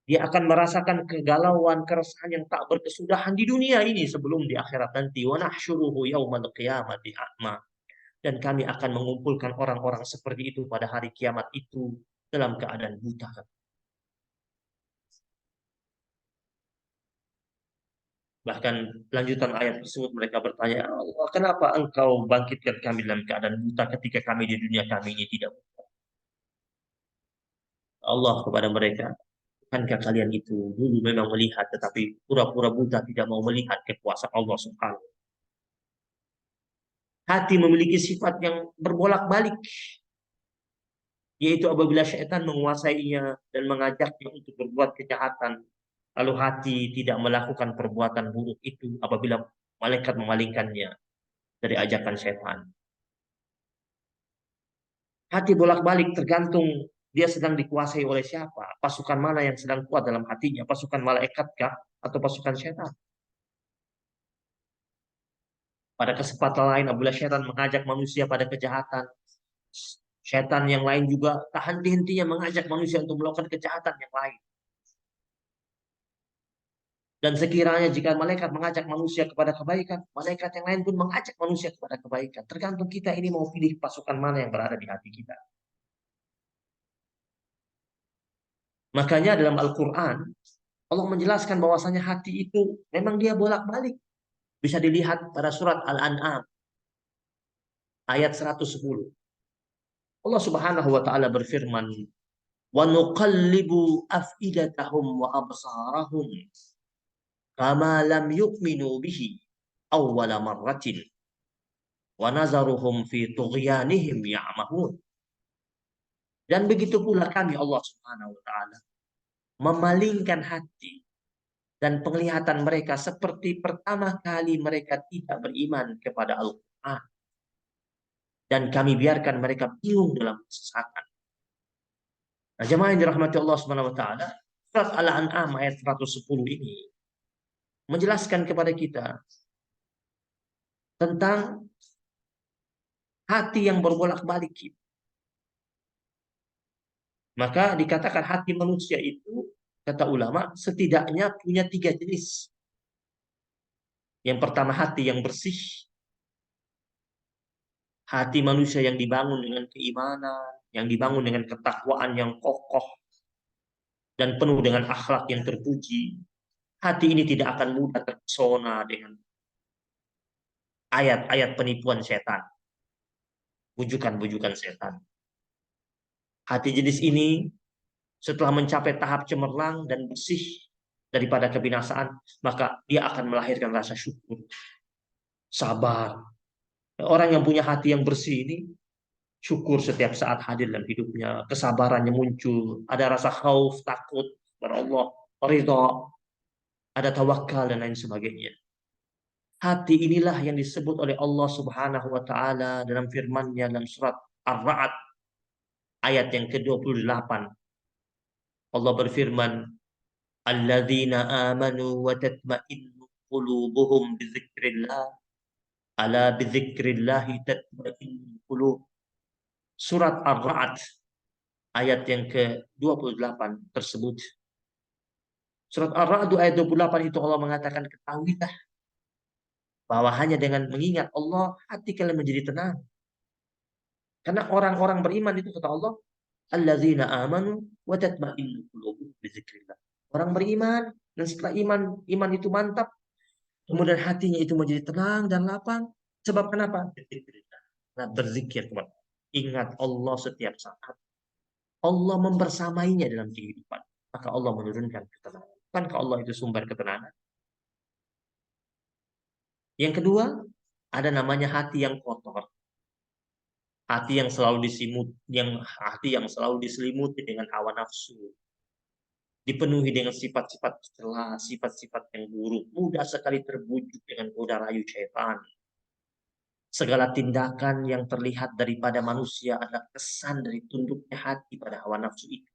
Dia akan merasakan kegalauan, keresahan yang tak berkesudahan di dunia ini sebelum di akhirat nanti. Wa nahsyuruhu yaumal qiyamati a'ma. Dan kami akan mengumpulkan orang-orang seperti itu pada hari kiamat itu dalam keadaan buta. Bahkan lanjutan ayat tersebut mereka bertanya, Allah, kenapa engkau bangkitkan kami dalam keadaan buta ketika kami di dunia kami ini tidak buta? Allah kepada mereka, bukankah kalian itu dulu memang melihat tetapi pura-pura buta, tidak mau melihat kekuasaan Allah Subhanahu. Hati memiliki sifat yang berbolak-balik, yaitu apabila syaitan menguasainya dan mengajaknya untuk berbuat kejahatan, lalu hati tidak melakukan perbuatan buruk itu apabila malaikat memalingkannya dari ajakan syaitan. Hati bolak-balik tergantung dia sedang dikuasai oleh siapa, pasukan mana yang sedang kuat dalam hatinya, pasukan malaikat kah atau pasukan syaitan. Pada kesempatan lain apabila syaitan mengajak manusia pada kejahatan, syaitan yang lain juga tak henti-hentinya mengajak manusia untuk melakukan kejahatan yang lain. Dan sekiranya jika malaikat mengajak manusia kepada kebaikan, malaikat yang lain pun mengajak manusia kepada kebaikan. Tergantung kita ini mau pilih pasukan mana yang berada di hati kita. Makanya dalam Al-Quran, Allah menjelaskan bahwasanya hati itu memang dia bolak-balik. Bisa dilihat pada surat Al-An'am ayat 110. Allah Subhanahu wa taala berfirman, "Wa nuqallibu afidatahum wa absarahum kama lam yu'minu bihi awwala marratin wa nazaruhum fi tughyanihim ya'mahun." Dan begitu pula kami Allah Subhanahu wa taala memalingkan hati dan penglihatan mereka seperti pertama kali mereka tidak beriman kepada Al-Quran. Dan kami biarkan mereka bingung dalam kesesatan. Nah, jemaah yang dirahmati Allah Subhanahu wa taala, surat Al-An'am ayat 110 ini menjelaskan kepada kita tentang hati yang berbolak-balik. Maka dikatakan hati manusia itu, kata ulama, setidaknya punya 3 jenis. Yang pertama hati yang bersih. Hati manusia yang dibangun dengan keimanan, yang dibangun dengan ketakwaan yang kokoh, dan penuh dengan akhlak yang terpuji. Hati ini tidak akan mudah terpesona dengan ayat-ayat penipuan setan, bujukan-bujukan setan. Hati jenis ini setelah mencapai tahap cemerlang dan bersih daripada kebinasaan, maka dia akan melahirkan rasa syukur, sabar. Orang yang punya hati yang bersih ini syukur setiap saat hadir dalam hidupnya, kesabarannya muncul, ada rasa khauf, takut kepada Allah, ridha, ada tawakal dan lain sebagainya. Hati inilah yang disebut oleh Allah Subhanahu wa taala dalam firman-Nya dalam surat Ar-Ra'd ayat yang ke-28. Allah berfirman, "Alladzina amanu wa tatma'innu qulubuhum bidzikrillah, ala bidzikrillah tatma'innul qulub." Surat Ar-Ra'd ayat yang ke-28 tersebut. Surat Ar-Ra'd ayat 28 itu Allah mengatakan, ketahuilah bahwa hanya dengan mengingat Allah hati kalian menjadi tenang. Karena orang-orang beriman itu kata Allah, alladzina amanu wa tatma'innu qulubuhum bizikrillah. Orang beriman dan setelah iman itu mantap, kemudian hatinya itu menjadi tenang dan lapang. Sebab kenapa? Bizikrillah. Nah, berzikir, teman. Ingat Allah setiap saat. Allah membersamainya dalam kehidupan. Maka Allah menurunkan ketenangan. Bukankah Allah itu sumber ketenangan? Yang kedua, ada namanya hati yang kotor. Hati yang selalu hati yang selalu diselimuti dengan hawa nafsu. Dipenuhi dengan sifat-sifat tercela, sifat-sifat yang buruk, mudah sekali terbujuk dengan goda rayu syaitan. Segala tindakan yang terlihat daripada manusia adalah kesan dari tunduknya hati pada hawa nafsu itu.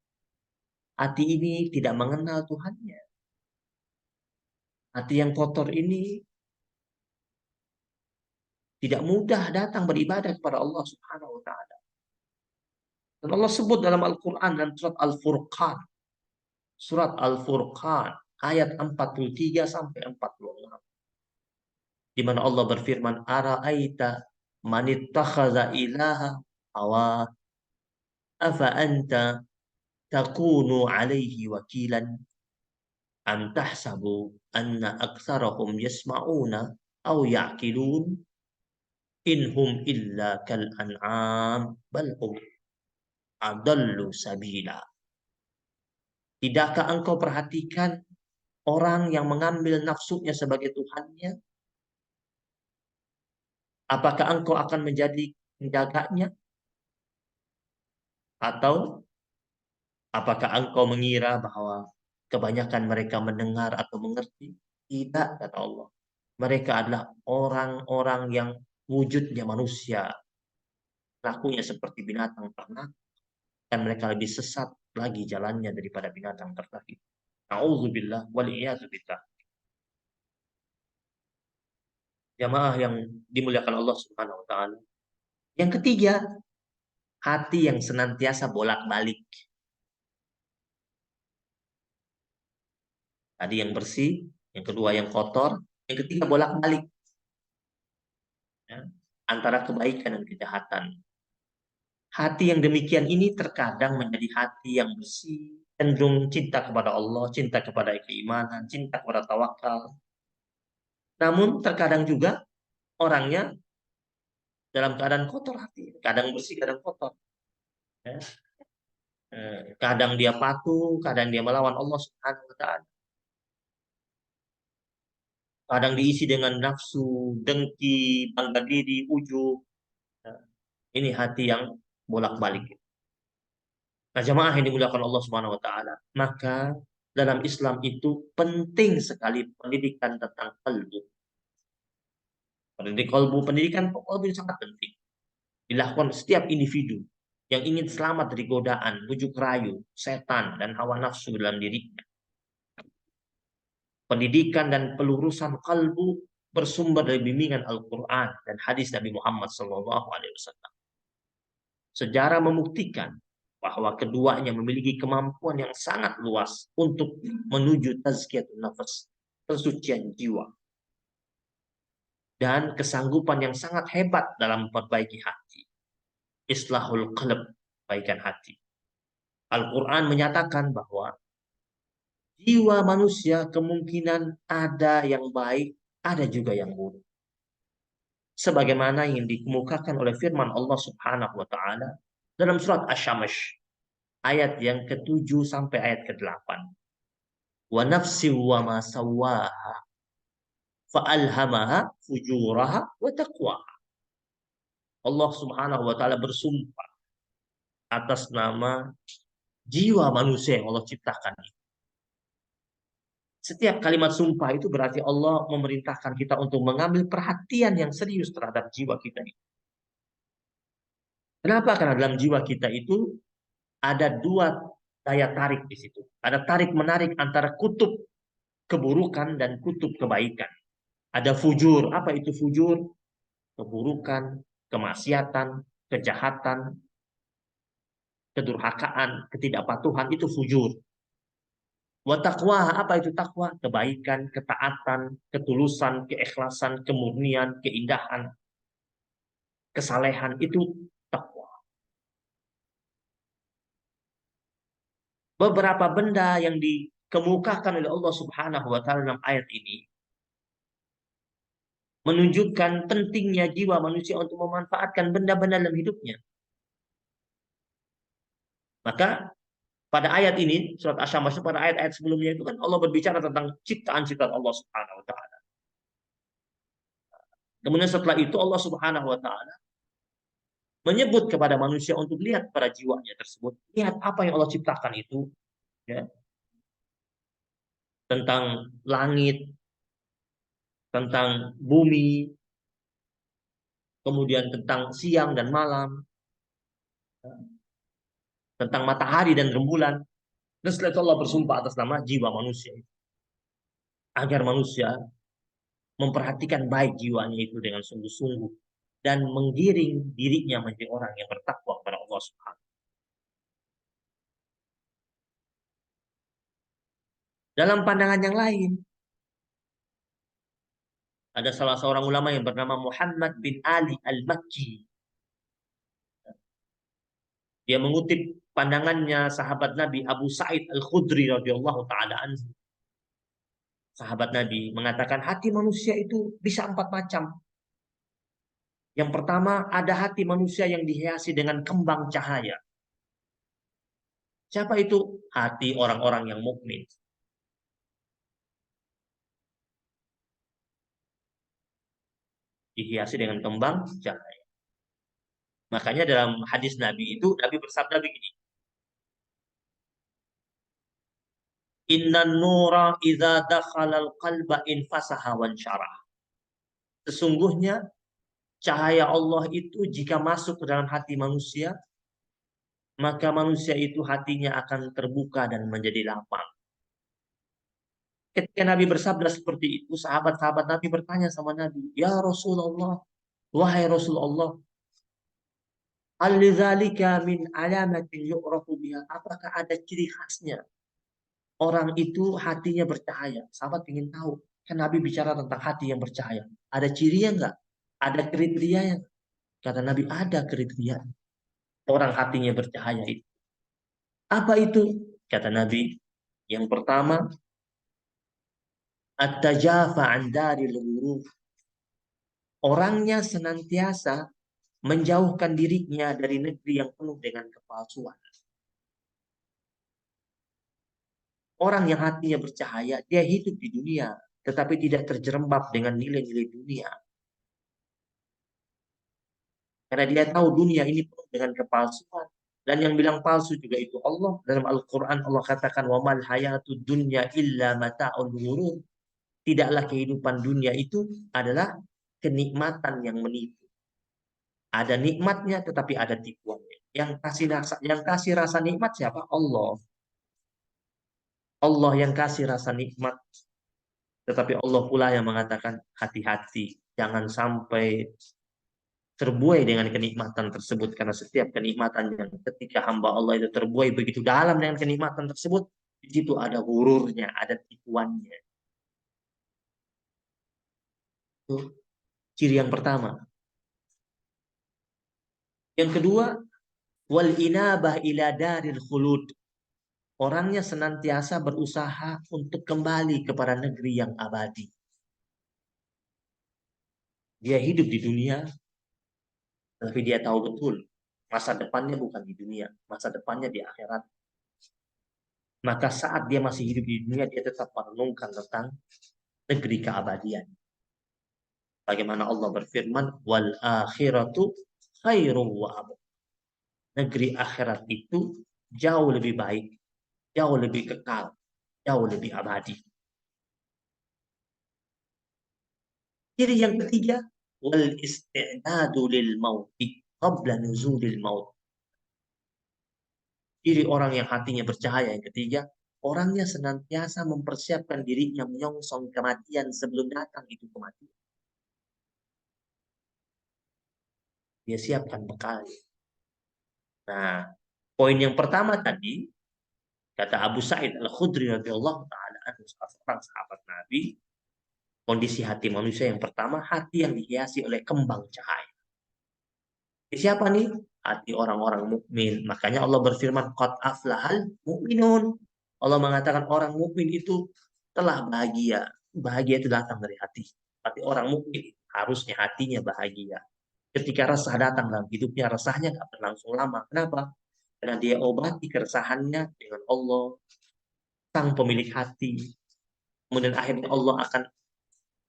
Hati ini tidak mengenal Tuhannya. Hati yang kotor ini tidak mudah datang beribadah kepada Allah Subhanahu wa taala. Dan Allah sebut dalam Al-Qur'an dan surat Al-Furqan. Surat Al-Furqan ayat 43 sampai 46. Di mana Allah berfirman, "Ara'aita man ittakhadha ilaha hawa afa anta takunu alaihi wakilan am tahsabu anna aktsarahum yasma'una aw ya'qilun inhum illa kal an'am bal hum adallu sabila." Tidakkah engkau perhatikan orang yang mengambil nafsunya sebagai Tuhannya? Apakah engkau akan menjadi penjaganya? Atau apakah engkau mengira bahwa kebanyakan mereka mendengar atau mengerti? Tidak, kata Allah. Mereka adalah orang-orang yang wujudnya manusia. Lakunya seperti binatang ternak. Dan mereka lebih sesat lagi jalannya daripada binatang ternak itu. Na'udzubillah wal'iyadzubillah. Jamaah yang dimuliakan Allah Subhanahu wa taala. Yang ketiga, hati yang senantiasa bolak-balik. Tadi yang bersih, yang kedua yang kotor, yang ketiga bolak-balik. Ya, antara kebaikan dan kejahatan. Hati yang demikian ini terkadang menjadi hati yang bersih, cenderung cinta kepada Allah, cinta kepada keimanan, cinta kepada tawakal. Namun terkadang juga orangnya dalam keadaan kotor hati, kadang bersih, kadang kotor. Ya. Kadang dia patuh, kadang dia melawan Allah Subhanahu wa taala. Kadang diisi dengan nafsu, dengki, bangga diri, ujub. Ya. Ini hati yang bolak-balik. Nah, jamaah yang dimuliakan Allah Subhanahu wa taala, maka dalam Islam itu penting sekali pendidikan tentang qalbu. Pendidikan qalbu itu sangat penting. Dilakukan setiap individu yang ingin selamat dari godaan, bujuk rayu, setan dan hawa nafsu dalam dirinya. Pendidikan dan pelurusan qalbu bersumber dari bimbingan Al-Qur'an dan hadis Nabi Muhammad SAW. Sejarah membuktikan bahwa keduanya memiliki kemampuan yang sangat luas untuk menuju tazkiyatun nafas, kesucian jiwa, dan kesanggupan yang sangat hebat dalam memperbaiki hati. Islahul qalb, perbaikan hati. Al-Quran menyatakan bahwa jiwa manusia kemungkinan ada yang baik, ada juga yang buruk. Sebagaimana yang dikemukakan oleh firman Allah Subhanahu wa taala dalam surat Asy-Syams ayat yang ke-7 sampai ayat ke-8. Wa nafsi wa ma sawwaha fa alhamaha fujuraha wa taqwaha. Allah Subhanahu wa taala bersumpah atas nama jiwa manusia yang Allah ciptakan. Setiap kalimat sumpah itu berarti Allah memerintahkan kita untuk mengambil perhatian yang serius terhadap jiwa kita itu. Kenapa? Karena dalam jiwa kita itu ada dua daya tarik di situ. Ada tarik-menarik antara kutub keburukan dan kutub kebaikan. Ada fujur. Apa itu fujur? Keburukan, kemaksiatan, kejahatan, kedurhakaan, ketidakpatuhan, itu fujur. Wa taqwa, apa itu takwa? Kebaikan, ketaatan, ketulusan, keikhlasan, kemurnian, keindahan, kesalehan, itu takwa. Beberapa benda yang dikemukakan oleh Allah Subhanahu wa taala dalam ayat ini menunjukkan pentingnya jiwa manusia untuk memanfaatkan benda-benda dalam hidupnya. Maka pada ayat ini, surat Asy-Syams, pada ayat-ayat sebelumnya itu kan Allah berbicara tentang ciptaan-ciptaan Allah Subhanahu wa taala. Kemudian setelah itu Allah Subhanahu wa taala menyebut kepada manusia untuk lihat pada jiwanya tersebut, lihat apa yang Allah ciptakan itu, ya, tentang langit, tentang bumi, kemudian tentang siang dan malam, tentang matahari dan rembulan. Dan setelah itu Allah bersumpah atas nama jiwa manusia, agar manusia memperhatikan baik jiwanya itu dengan sungguh-sungguh dan menggiring dirinya menjadi orang yang bertakwa kepada Allah Subhanahu. Dalam pandangan yang lain, ada salah seorang ulama yang bernama Muhammad bin Ali Al-Makki. Dia mengutip pandangannya sahabat Nabi Abu Sa'id Al-Khudri radhiyallahu taala anhu. Sahabat Nabi mengatakan hati manusia itu bisa 4 macam. Yang pertama, ada hati manusia yang dihiasi dengan kembang cahaya. Siapa itu? Hati orang-orang yang mukmin. Dihiasi dengan kembang cahaya. Makanya dalam hadis Nabi itu, Nabi bersabda begini. Inna nura idza dakhalal qalba infasaha wan syarah. Sesungguhnya cahaya Allah itu jika masuk ke dalam hati manusia, maka manusia itu hatinya akan terbuka dan menjadi lapang. Ketika Nabi bersabda seperti itu, sahabat-sahabat Nabi bertanya sama Nabi, "Ya Rasulullah, wahai Rasulullah, al-lidzalika min alamatin yu'rafu biha." Apakah ada ciri khasnya orang itu hatinya bercahaya? Sahabat ingin tahu. Kan Nabi bicara tentang hati yang bercahaya. Ada cirinya enggak? Ada kriterianya? Kata Nabi, ada kriteria. Orang hatinya bercahaya itu. Apa itu? Kata Nabi, yang pertama, at-tajafa 'an daril ghurur. Orangnya senantiasa menjauhkan dirinya dari negeri yang penuh dengan kepalsuan. Orang yang hatinya bercahaya, dia hidup di dunia, tetapi tidak terjerembab dengan nilai-nilai dunia. Karena dia tahu dunia ini penuh dengan kepalsuan. Dan yang bilang palsu juga itu Allah. Dalam Al-Quran Allah katakan, وَمَا الْحَيَاةُ الدُّنْيَا إِلَّا مَتَاعُ الْغُرُورِ. Tidaklah kehidupan dunia itu adalah kenikmatan yang menipu. Ada nikmatnya tetapi ada tipuannya. Yang kasih rasa nikmat siapa? Allah. Allah yang kasih rasa nikmat. Tetapi Allah pula yang mengatakan hati-hati. Jangan sampai terbuai dengan kenikmatan tersebut. Karena setiap kenikmatan yang ketika hamba Allah itu terbuai begitu dalam dengan kenikmatan tersebut, di situ ada hururnya, ada tipuannya. Itu ciri yang pertama. Yang kedua, wal inabah ila daril khulud. Orangnya senantiasa berusaha untuk kembali kepada negeri yang abadi. Dia hidup di dunia, tapi dia tahu betul masa depannya bukan di dunia, masa depannya di akhirat. Maka saat dia masih hidup di dunia, dia tetap merenungkan tentang negeri keabadian. Bagaimana Allah berfirman, wal akhiratu khairum wa abad. Negeri akhirat itu jauh lebih baik, jauh lebih kekal, jauh lebih abadi. Ciri yang ketiga, wal isti'dadu lil mauti qabla nuzulil maut. Ciri orang yang hatinya bercahaya yang ketiga, orangnya senantiasa mempersiapkan dirinya menyongsong kematian sebelum datang itu kematian. Dia siapkan bekal. Nah, poin yang pertama tadi, kata Abu Sa'id Al-Khudri radhiyallahu taala anhu, seorang sahabat Nabi, kondisi hati manusia yang pertama, hati yang dihiasi oleh kembang cahaya. Siapa nih? Hati orang-orang mukmin. Makanya Allah berfirman, qad aflahal mu'minun. Allah mengatakan orang mukmin itu telah bahagia. Bahagia itu datang dari hati. Tapi orang mukmin harusnya hatinya bahagia. Ketika resah datang dalam hidupnya, resahnya nggak berlangsung lama. Kenapa? Karena dia obati keresahannya dengan Allah, sang pemilik hati. Kemudian akhirnya Allah akan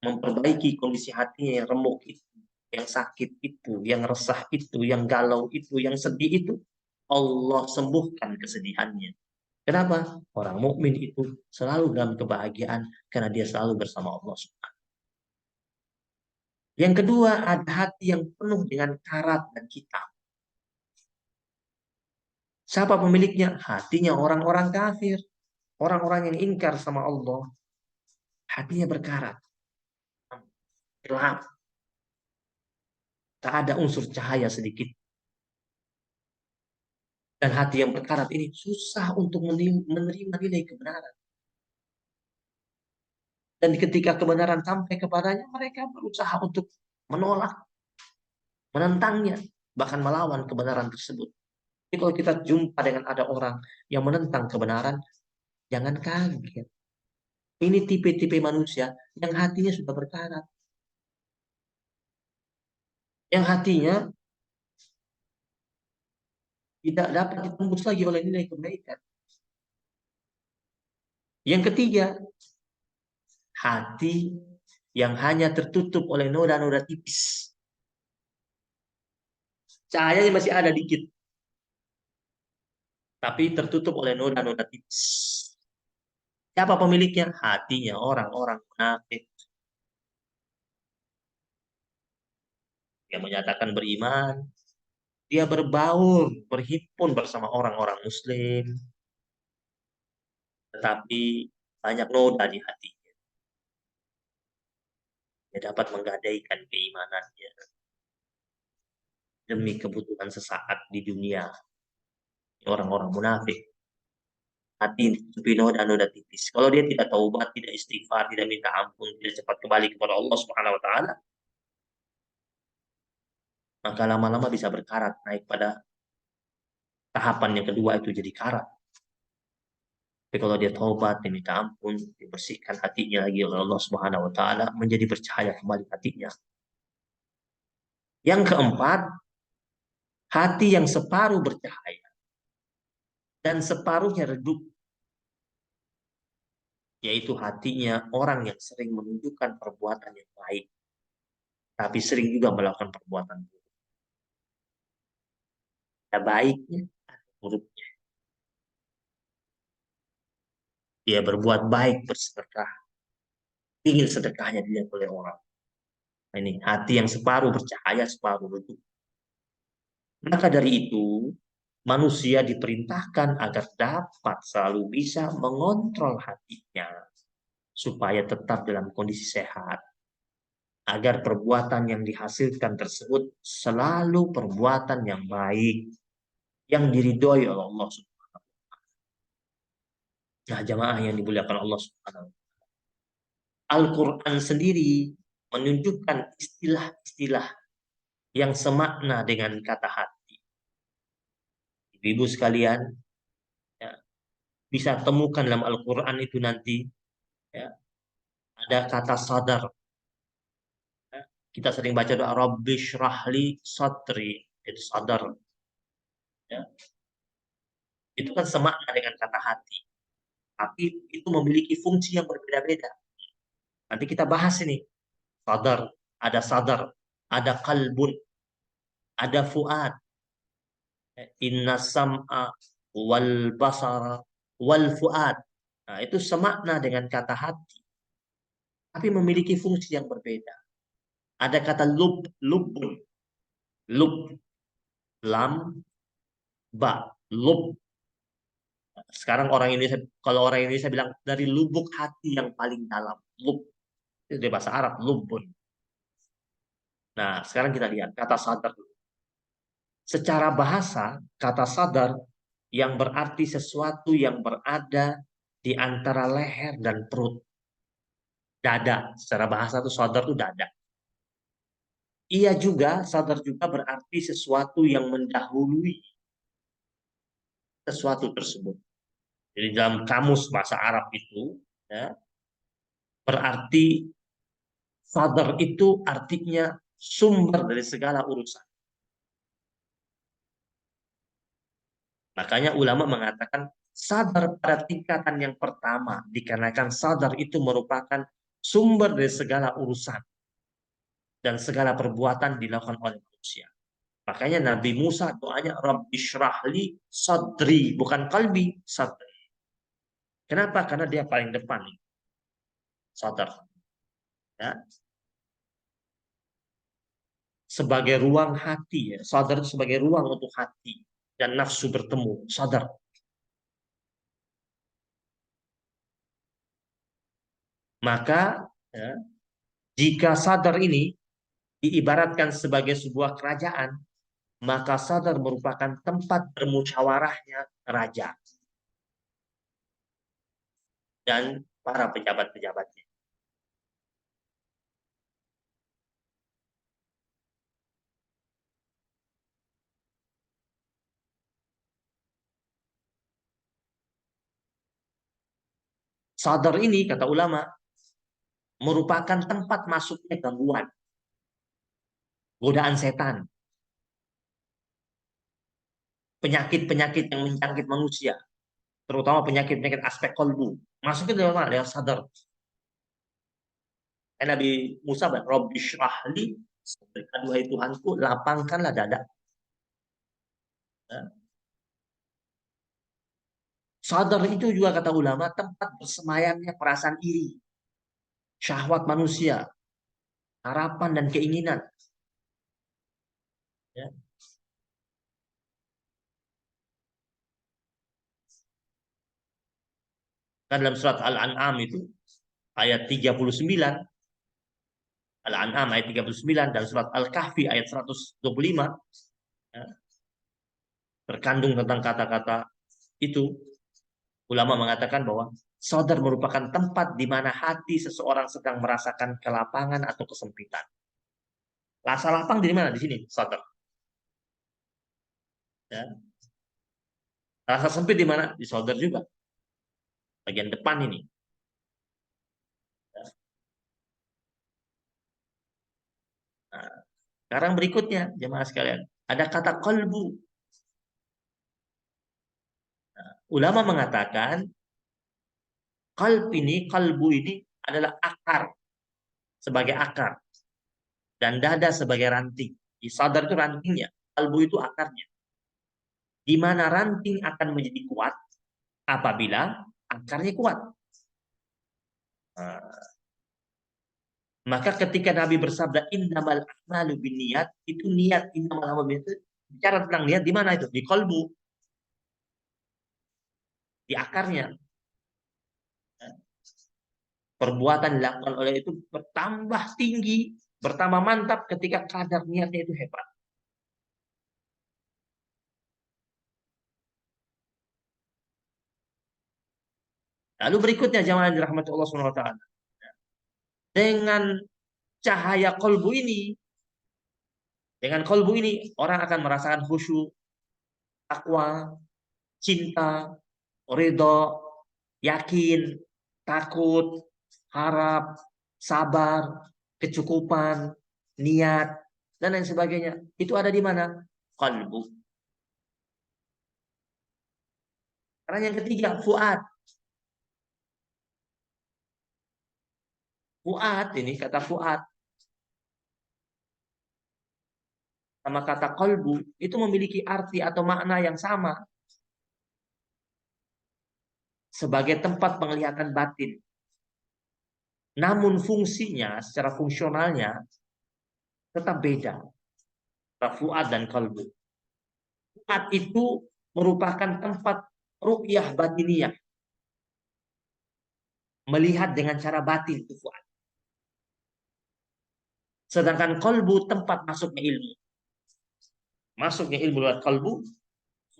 memperbaiki kondisi hatinya yang remuk itu, yang sakit itu, yang resah itu, yang galau itu, yang sedih itu. Allah sembuhkan kesedihannya. Kenapa? Orang mukmin itu selalu dalam kebahagiaan karena dia selalu bersama Allah. Yang kedua, ada hati yang penuh dengan karat dan hitam. Siapa pemiliknya? Hatinya orang-orang kafir, orang-orang yang ingkar sama Allah. Hatinya berkarat, gelap, tak ada unsur cahaya sedikit. Dan hati yang berkarat ini susah untuk menerima nilai kebenaran. Dan ketika kebenaran sampai kepadanya, mereka berusaha untuk menolak, menentangnya, bahkan melawan kebenaran tersebut. Jadi kalau kita jumpa dengan ada orang yang menentang kebenaran, jangan kaget. Ini tipe-tipe manusia yang hatinya sudah berkarat. Yang hatinya tidak dapat ditembus lagi oleh nilai kebaikan. Yang ketiga, hati yang hanya tertutup oleh noda-noda tipis. Cahayanya masih ada dikit, tapi tertutup oleh noda-noda tipis. Siapa pemiliknya? Hatinya orang-orang munafik. Yang menyatakan beriman, dia berbaur, berhimpun bersama orang-orang muslim, tetapi banyak noda di hatinya. Dia dapat menggadaikan keimanannya demi kebutuhan sesaat di dunia. Orang-orang munafik, hati ditutupi noda-noda tipis. Kalau dia tidak taubat, tidak istighfar, tidak minta ampun, tidak cepat kembali kepada Allah Subhanahu wa taala, maka lama-lama bisa berkarat, naik pada tahapan yang kedua, itu jadi karat. Tapi kalau dia taubat, dia minta ampun, dibersihkan hatinya lagi oleh Allah Subhanahu wa taala, menjadi bercahaya kembali hatinya. Yang keempat, hati yang separuh bercahaya dan separuhnya redup, yaitu hatinya orang yang sering menunjukkan perbuatan yang baik, tapi sering juga melakukan perbuatan buruk. Ada baiknya, ada buruknya. Dia berbuat baik, bersedekah, ingin sedekahnya dilihat oleh orang. Ini hati yang separuh bercahaya, separuh redup. Maka dari itu, manusia diperintahkan agar dapat selalu bisa mengontrol hatinya supaya tetap dalam kondisi sehat. Agar perbuatan yang dihasilkan tersebut selalu perbuatan yang baik, yang diridhoi oleh Allah Subhanahu wa taala. Nah, jamaah yang dimuliakan Allah Subhanahu wa taala. Al-Qur'an sendiri menunjukkan istilah-istilah yang semakna dengan kata hati. Ibu sekalian, ya, bisa temukan dalam Al-Quran itu nanti, ya, ada kata sadar. Ya, kita sering baca doa Rabbi syrahli sadri, itu sadar. Ya. Itu kan semakna dengan kata hati, tapi itu memiliki fungsi yang berbeda-beda. Nanti kita bahas ini. Sadar, ada kalbun, ada fuad. Inna sam'a wal basara wal fuad. Nah, itu semakna dengan kata hati, tapi memiliki fungsi yang berbeda. Ada kata lubun, lub, lam, ba, lub. Sekarang kalau orang Indonesia bilang dari lubuk hati yang paling dalam, lub. Itu dari bahasa Arab, lubun. Nah, sekarang kita lihat kata sadar. Secara bahasa, kata sadar yang berarti sesuatu yang berada di antara leher dan perut. Dada, secara bahasa itu sadar itu dada. Ia juga, sadar juga berarti sesuatu yang mendahului sesuatu tersebut. Jadi dalam kamus bahasa Arab itu, ya, berarti sadar itu artinya sumber dari segala urusan. Makanya ulama mengatakan sadar pada tingkatan yang pertama, dikarenakan sadar itu merupakan sumber dari segala urusan dan segala perbuatan dilakukan oleh manusia. Makanya Nabi Musa doanya Rabbi syrahli sadri, bukan kalbi, sadri. Kenapa? Karena dia paling depan, sadar. Ya. sebagai ruang hati, ya. Sadar itu sebagai ruang untuk hati dan nafsu bertemu. Sadar. Maka ya, jika sadar ini diibaratkan sebagai sebuah kerajaan, maka sadar merupakan tempat bermusyawarahnya raja dan para pejabat-pejabatnya. Sadar ini, kata ulama, merupakan tempat masuknya gangguan, godaan setan, penyakit-penyakit yang menjangkit manusia, terutama penyakit-penyakit aspek kolbu. Masuknya dalam mana? Dalam sadar. Nabi Musa bilang, Rabbi syrahli, aduhai Tuhanku, lapangkanlah dada. Sadar itu juga, kata ulama, tempat bersemayamnya perasaan iri, syahwat manusia, harapan dan keinginan. Ya. Kan dalam surat Al-An'am itu ayat 39, Al-An'am ayat 39 dan surat Al-Kahfi ayat 125, ya, terkandung tentang kata-kata itu. Ulama mengatakan bahwa sadar merupakan tempat di mana hati seseorang sedang merasakan kelapangan atau kesempitan. Rasa lapang di mana? Di sini, sadar. Ya. Rasa sempit di mana? Di sadar juga. Bagian depan ini. Ya. Nah, sekarang berikutnya, jemaah sekalian, ada kata kolbu. Nah, ulama mengatakan kalbu ini adalah akar, sebagai akar, dan dada sebagai ranting. Di sadar itu rantingnya, kalbu itu akarnya. Di mana ranting akan menjadi kuat apabila akarnya kuat. Nah, maka ketika Nabi bersabda innamal a'malu binniyat, itu niat, innamal a'malu binniyat, itu bicara tentang niat di mana itu? Di kalbu, di akarnya. Perbuatan dilakukan oleh itu bertambah tinggi, bertambah mantap ketika kadar niatnya itu hebat. Lalu berikutnya jamaah yang dirahmati Allah Subhanahu wa taala. Dengan cahaya kalbu ini, dengan kalbu ini orang akan merasakan khusyuk, takwa, cinta, ridho, yakin, takut, harap, sabar, kecukupan, niat, dan lain sebagainya. Itu ada di mana? Kalbu. Karena yang ketiga, fuad. Fuad ini, kata fuad sama kata kalbu itu memiliki arti atau makna yang sama sebagai tempat penglihatan batin. Namun fungsinya, secara fungsionalnya tetap beda. Fuad dan kalbu. Fuad itu merupakan tempat ru'yah batiniyah. Melihat dengan cara batin itu fuad. Sedangkan kalbu tempat masuknya ilmu. Masuknya ilmu lewat kalbu,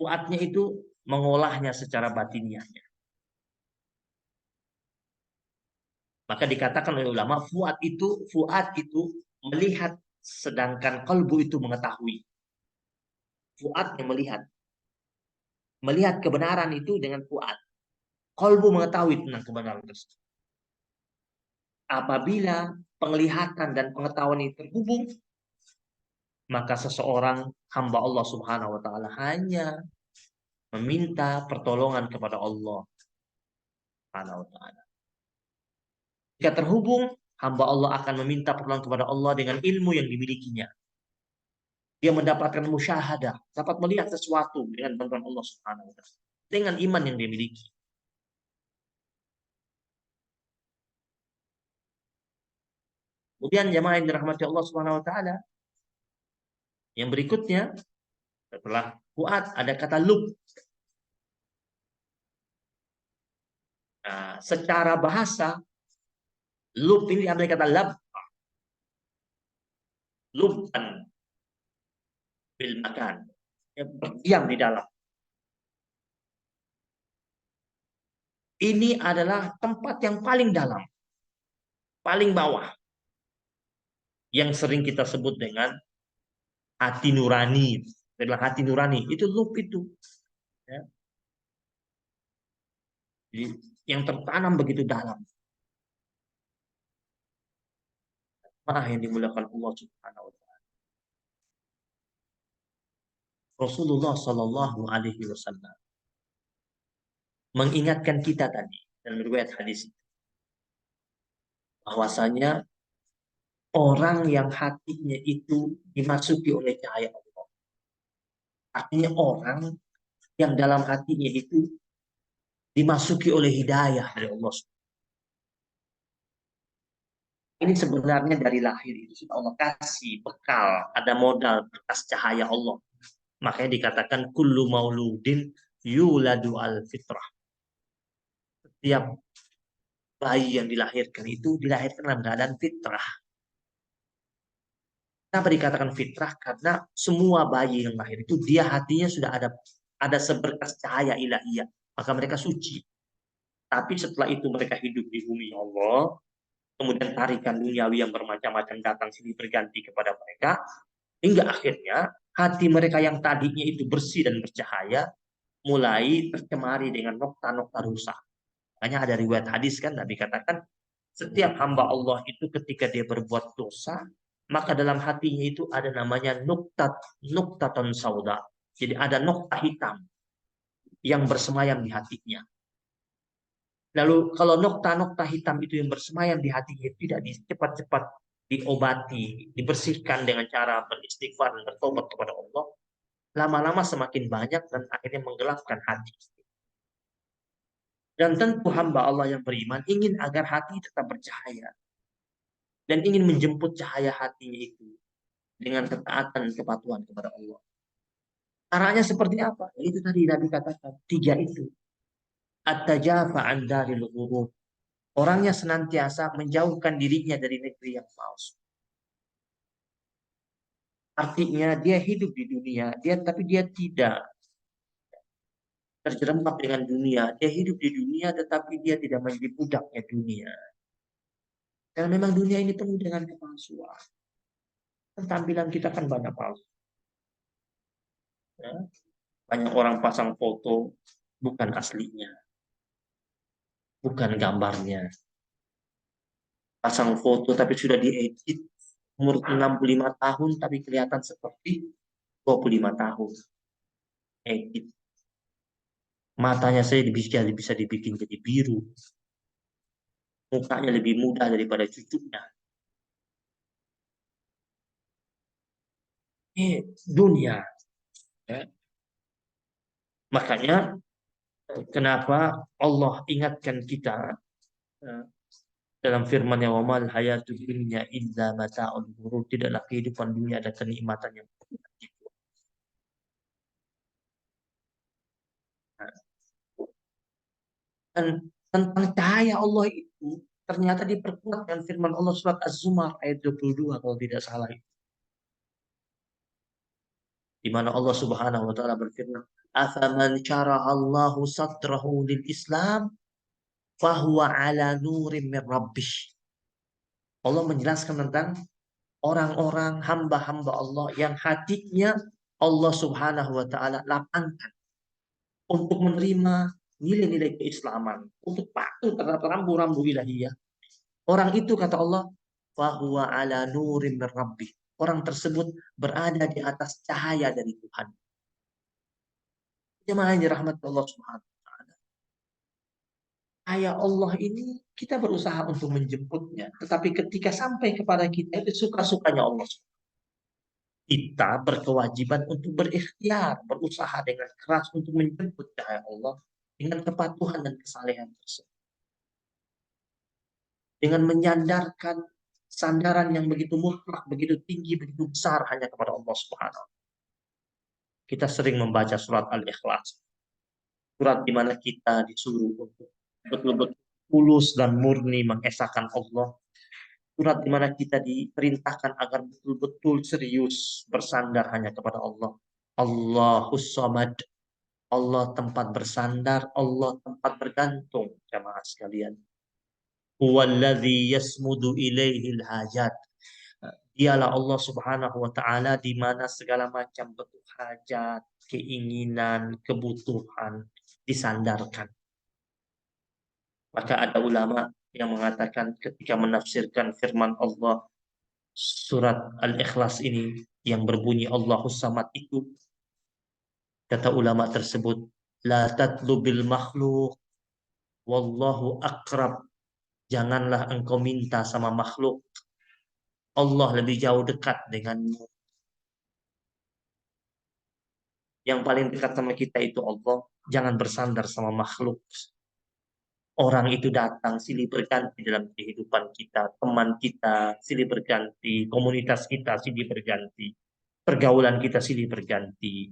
fuadnya itu mengolahnya secara batiniahnya. Maka dikatakan oleh ulama fuad itu melihat, sedangkan kalbu itu mengetahui. Fuad yang melihat kebenaran itu dengan fuad. Kalbu mengetahui tentang kebenaran tersebut. Apabila penglihatan dan pengetahuan ini terhubung, maka seseorang hamba Allah Subhanahu wa taala hanya meminta pertolongan kepada Allah Subhanahu wa taala. Jika terhubung, hamba Allah akan meminta pertolongan kepada Allah dengan ilmu yang dimilikinya. Dia mendapatkan musyahadah, dapat melihat sesuatu dengan bantuan Allah Subhanahu wa taala, dengan iman yang dia miliki. Kemudian jamaah yang dirahmati Allah Subhanahu wa taala, Yang berikutnya, setelah fuad ada kata lub. Nah, secara bahasa, lub ini ada kata lab. Lubban bil makan. Berdiam di dalam. Ini adalah tempat yang paling dalam. Paling bawah. Yang sering kita sebut dengan hati nurani. Adalah hati nurani. Itu lub itu. Ya. Jadi, yang tertanam begitu dalam. Yang dimulakan Allah Subhanahu wa Ta'ala. Rasulullah Shallallahu Alaihi Wasallam mengingatkan kita tadi dalam riwayat hadis bahwasanya orang yang hatinya itu dimasuki oleh cahaya Allah. Artinya orang yang dalam hatinya itu dimasuki oleh hidayah dari Allah. Ini sebenarnya dari lahir itu sudah Allah kasih bekal, ada modal bekas cahaya Allah. Makanya dikatakan kullu mauludin yuladu al fitrah. Setiap bayi yang dilahirkan itu dilahirkan dalam keadaan fitrah. Kenapa dikatakan fitrah? Karena semua bayi yang lahir itu dia hatinya sudah ada seberkas cahaya ilahiyah, maka mereka suci. Tapi setelah itu mereka hidup di bumi Allah, kemudian tarikan duniawi yang bermacam-macam datang sini berganti kepada mereka, hingga akhirnya hati mereka yang tadinya itu bersih dan bercahaya mulai tercemari dengan nokta-nokta rusak. Makanya ada riwayat hadis kan Nabi katakan setiap hamba Allah itu ketika dia berbuat dosa, maka dalam hatinya itu ada namanya nuktaton sauda. Jadi ada nokta hitam yang bersemayam di hatinya. Lalu kalau nokta-nokta hitam itu yang bersemayam di hatinya tidak cepat-cepat diobati, dibersihkan dengan cara beristighfar dan bertobat kepada Allah, lama-lama semakin banyak dan akhirnya menggelapkan hati. Dan tentu hamba Allah yang beriman ingin agar hati tetap bercahaya. Dan ingin menjemput cahaya hatinya itu dengan ketaatan dan kepatuhan kepada Allah. Caranya seperti apa? Itu tadi Nabi katakan, 3 itu. At-tajafa an daril ghurur. Orangnya senantiasa menjauhkan dirinya dari negeri yang palsu. Artinya dia hidup di dunia, tapi dia tidak terjerembab dengan dunia. Dia hidup di dunia tetapi dia tidak menjadi budaknya dunia. Karena memang dunia ini penuh dengan kepalsuan. Tampilan kita kan banyak palsu. Ya. Banyak orang pasang foto bukan aslinya. Bukan gambarnya. Pasang foto tapi sudah diedit. Umur 65 tahun tapi kelihatan seperti 25 tahun. Edit. Matanya saya bisa dibikin jadi biru. Mukanya lebih muda daripada cucunya. Dunia. Ya. Makanya kenapa Allah ingatkan kita dalam firman-Nya wa mal hayatud dunya illa mata'ul ghurur. Tidaklah kehidupan dunia ada kenikmatan yang dan tentang cahaya Allah itu ternyata diperkuat dengan firman Allah surat Az-Zumar ayat 22 kalau tidak salah. Di mana Allah Subhanahu wa taala berfirman, "Afaman syarahallahu sadrahu lil Islam fahuwa ala nurim min rabbih." Allah menjelaskan tentang orang-orang hamba-hamba Allah yang hatinya Allah Subhanahu wa taala lapangkan untuk menerima nilai-nilai keislaman, untuk patuh terhadap rambu-rambu ilahiyah. Orang itu kata Allah, fahuwa ala nurim min rabbih. Orang tersebut berada di atas cahaya dari Tuhan. Jemaah yang dirahmati Allah Subhanahu wa taala. Cahaya Allah ini kita berusaha untuk menjemputnya, tetapi ketika sampai kepada kita itu suka-sukanya Allah. Kita berkewajiban untuk berikhtiar, berusaha dengan keras untuk menjemput cahaya Allah dengan kepatuhan dan kesalehan tersebut. Dengan menyandarkan Sandaran yang begitu mutlak, begitu tinggi, begitu besar hanya kepada Allah Subhanahu wa Ta'ala. Kita sering membaca surat Al-Ikhlas. Surat di mana kita disuruh untuk betul-betul tulus dan murni mengesahkan Allah. Surat di mana kita diperintahkan agar betul-betul serius bersandar hanya kepada Allah. Allahus Samad. Allah tempat bersandar, Allah tempat bergantung, jamaah sekalian. Huwallazi yasmudu ilaihil hajat. Dialah Allah Subhanahu wa taala di mana segala macam bentuk hajat, keinginan, kebutuhan disandarkan. Maka ada ulama yang mengatakan ketika menafsirkan firman Allah surat Al-Ikhlas ini yang berbunyi Allahus Samad itu, kata ulama tersebut, la tatlubil makhluk wallahu akrab. Janganlah engkau minta sama makhluk. Allah lebih jauh dekat denganmu. Yang paling dekat sama kita itu Allah. Jangan bersandar sama makhluk. Orang itu datang silih berganti dalam kehidupan kita. Teman kita silih berganti. Komunitas kita silih berganti. Pergaulan kita silih berganti.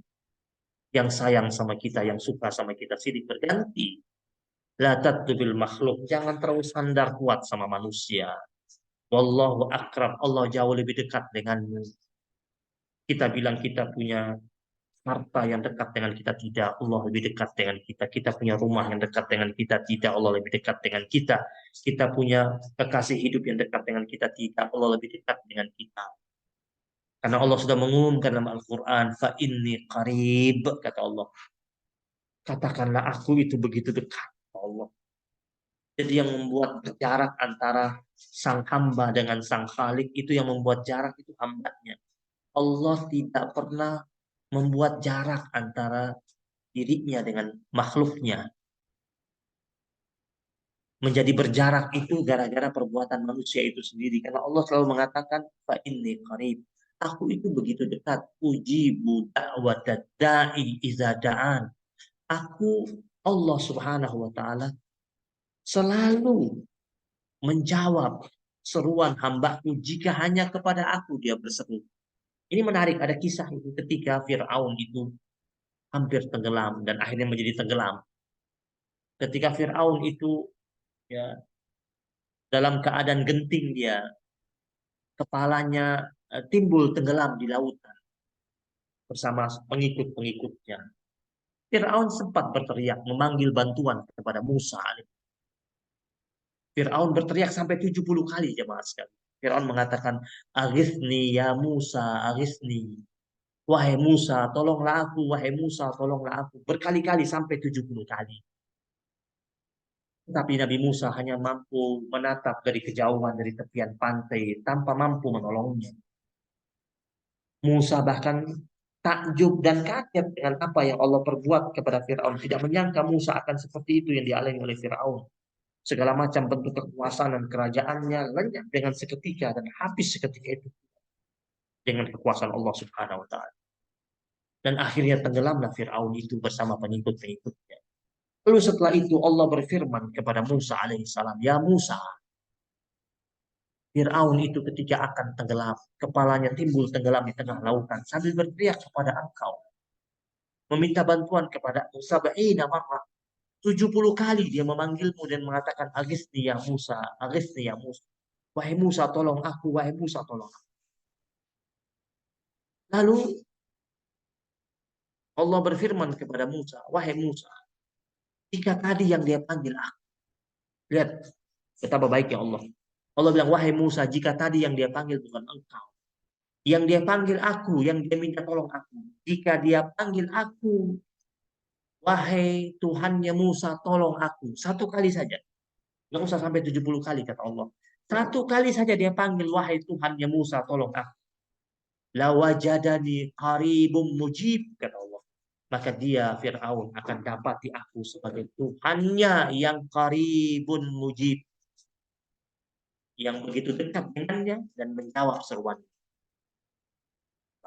Yang sayang sama kita, yang suka sama kita silih berganti. La tatlubil makhluk. Jangan terlalu sandar kuat sama manusia. Wallahu akrab. Allah jauh lebih dekat denganmu. Kita bilang kita punya harta yang dekat dengan kita, tidak. Allah lebih dekat dengan kita. Kita punya rumah yang dekat dengan kita, tidak. Allah lebih dekat dengan kita. Kita punya kekasih hidup yang dekat dengan kita, tidak. Allah lebih dekat dengan kita. Karena Allah sudah mengumumkan dalam Al-Quran, fa inni qarib, kata Allah. Katakanlah aku itu begitu dekat, Allah. Jadi yang membuat jarak antara sang hamba dengan sang khalik itu, yang membuat jarak itu hambanya. Allah tidak pernah membuat jarak antara dirinya dengan makhluknya. Menjadi berjarak itu gara-gara perbuatan manusia itu sendiri. Karena Allah selalu mengatakan, fa inni qarib. Aku itu begitu dekat. Ujibu da'watad da'i iza da'an. Aku, Allah Subhanahu wa ta'ala, selalu menjawab seruan hambaku jika hanya kepada aku dia berseru. Ini menarik, ada kisah itu ketika Fir'aun itu hampir tenggelam dan akhirnya menjadi tenggelam. Ketika Fir'aun itu ya dalam keadaan genting, dia kepalanya timbul tenggelam di lautan bersama pengikut-pengikutnya. Fir'aun sempat berteriak memanggil bantuan kepada Musa. Fir'aun berteriak sampai 70 kali, jemaah sekalian. Fir'aun mengatakan, "Aghithni ya Musa, aghithni." Wahai Musa, tolonglah aku, wahai Musa, tolonglah aku. Berkali-kali sampai 70 kali. Tapi Nabi Musa hanya mampu menatap dari kejauhan dari tepian pantai tanpa mampu menolongnya. Musa bahkan takjub dan kaget dengan apa yang Allah perbuat kepada Fir'aun. Tidak menyangka Musa akan seperti itu yang dialami oleh Fir'aun. Segala macam bentuk kekuasaan dan kerajaannya lenyap dengan seketika dan habis seketika itu dengan kekuasaan Allah Subhanahu wa taala. Dan akhirnya tenggelamlah Fir'aun itu bersama pengikut-pengikutnya. Lalu setelah itu Allah berfirman kepada Musa alaihissalam, "Ya Musa, Fir'aun itu ketika akan tenggelam, kepalanya timbul tenggelam di tengah lautan sambil berteriak kepada engkau, meminta bantuan kepada Musa, 70 kali dia memanggilmu dan mengatakan, Aghithni ya Musa, Aghithni ya Musa. Wahai Musa, tolong aku, wahai Musa, tolong aku." Lalu Allah berfirman kepada Musa, "Wahai Musa, jika tadi yang dia panggil aku." Lihat betapa baiknya Allah. Allah bilang, "Wahai Musa, jika tadi yang dia panggil bukan engkau, yang dia panggil aku, yang dia minta tolong aku. Jika dia panggil aku, wahai Tuhannya Musa, tolong aku." Satu kali saja. Nggak usah sampai 70 kali, kata Allah. Satu kali saja dia panggil, wahai Tuhannya Musa, tolong aku. Lawajadani qaribum mujib, kata Allah. Maka dia, Fir'aun, akan dapati aku sebagai Tuhannya yang qaribun mujib, yang begitu dekat dengannya dan menjawab seruannya.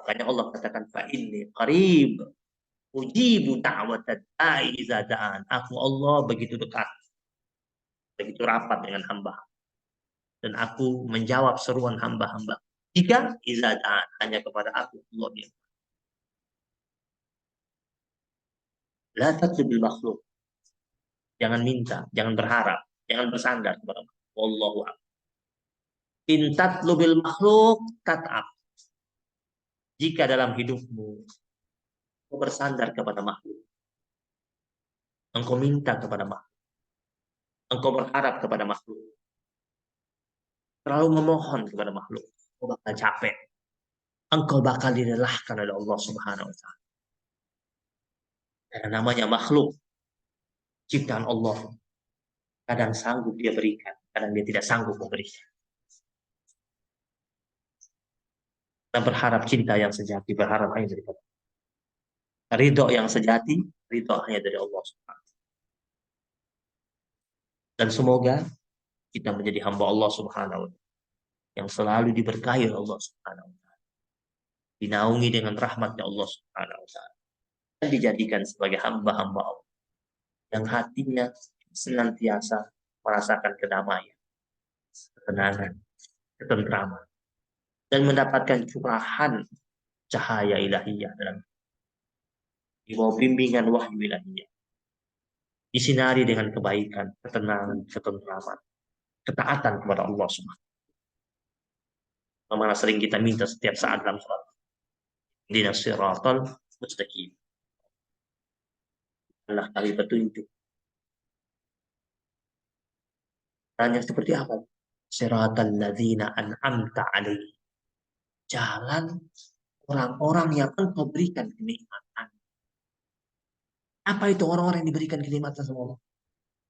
Makanya Allah katakan, fa inni qarib ujibu da'watad da'i idza da'an. Aku Allah begitu dekat, begitu rapat dengan hamba. dan aku menjawab seruan hamba-hamba. Jika iza da'an, hanya kepada aku Allah yang la tatlubil makhluk. Jangan minta, jangan berharap, jangan bersandar kepada Allah. Wallahu a'lam. In tatlubil makhluk tat'ab. Jika dalam hidupmu engkau bersandar kepada makhluk, engkau minta kepada makhluk, engkau berharap kepada makhluk, terlalu memohon kepada makhluk, engkau bakal capek, engkau bakal dilelahkan oleh Allah Subhanahu wa Ta'ala. Karena namanya makhluk, ciptaan Allah, kadang sanggup dia berikan, kadang dia tidak sanggup memberikan. Kita berharap cinta yang sejati, berharap hanya dari Allah. Ridho yang sejati, ridho hanya dari Allah Subhanahu wa Ta'ala. Dan semoga kita menjadi hamba Allah Subhanahu wa Ta'ala yang selalu diberkahi oleh Allah Subhanahu wa Ta'ala, dinaungi dengan rahmatnya Allah Subhanahu wa Ta'ala, dan dijadikan sebagai hamba-hamba Allah yang hatinya senantiasa merasakan kedamaian, ketenangan, ketentraman, dan mendapatkan curahan cahaya ilahiyah dalam di bawah bimbingan wahyu ilahiyah, disinari dengan kebaikan, ketenangan, ketentraman, ketaatan kepada Allah Subhanahu. Mana sering kita minta setiap saat dalam sholat. Ihdinas siratal mustaqim. Allah kami petunjuk. Tanya seperti apa? Siratal ladzina an'amta alaihim. Jalan orang-orang yang engkau berikan kenikmatan. Apa itu orang-orang yang diberikan kenikmatan sama Allah?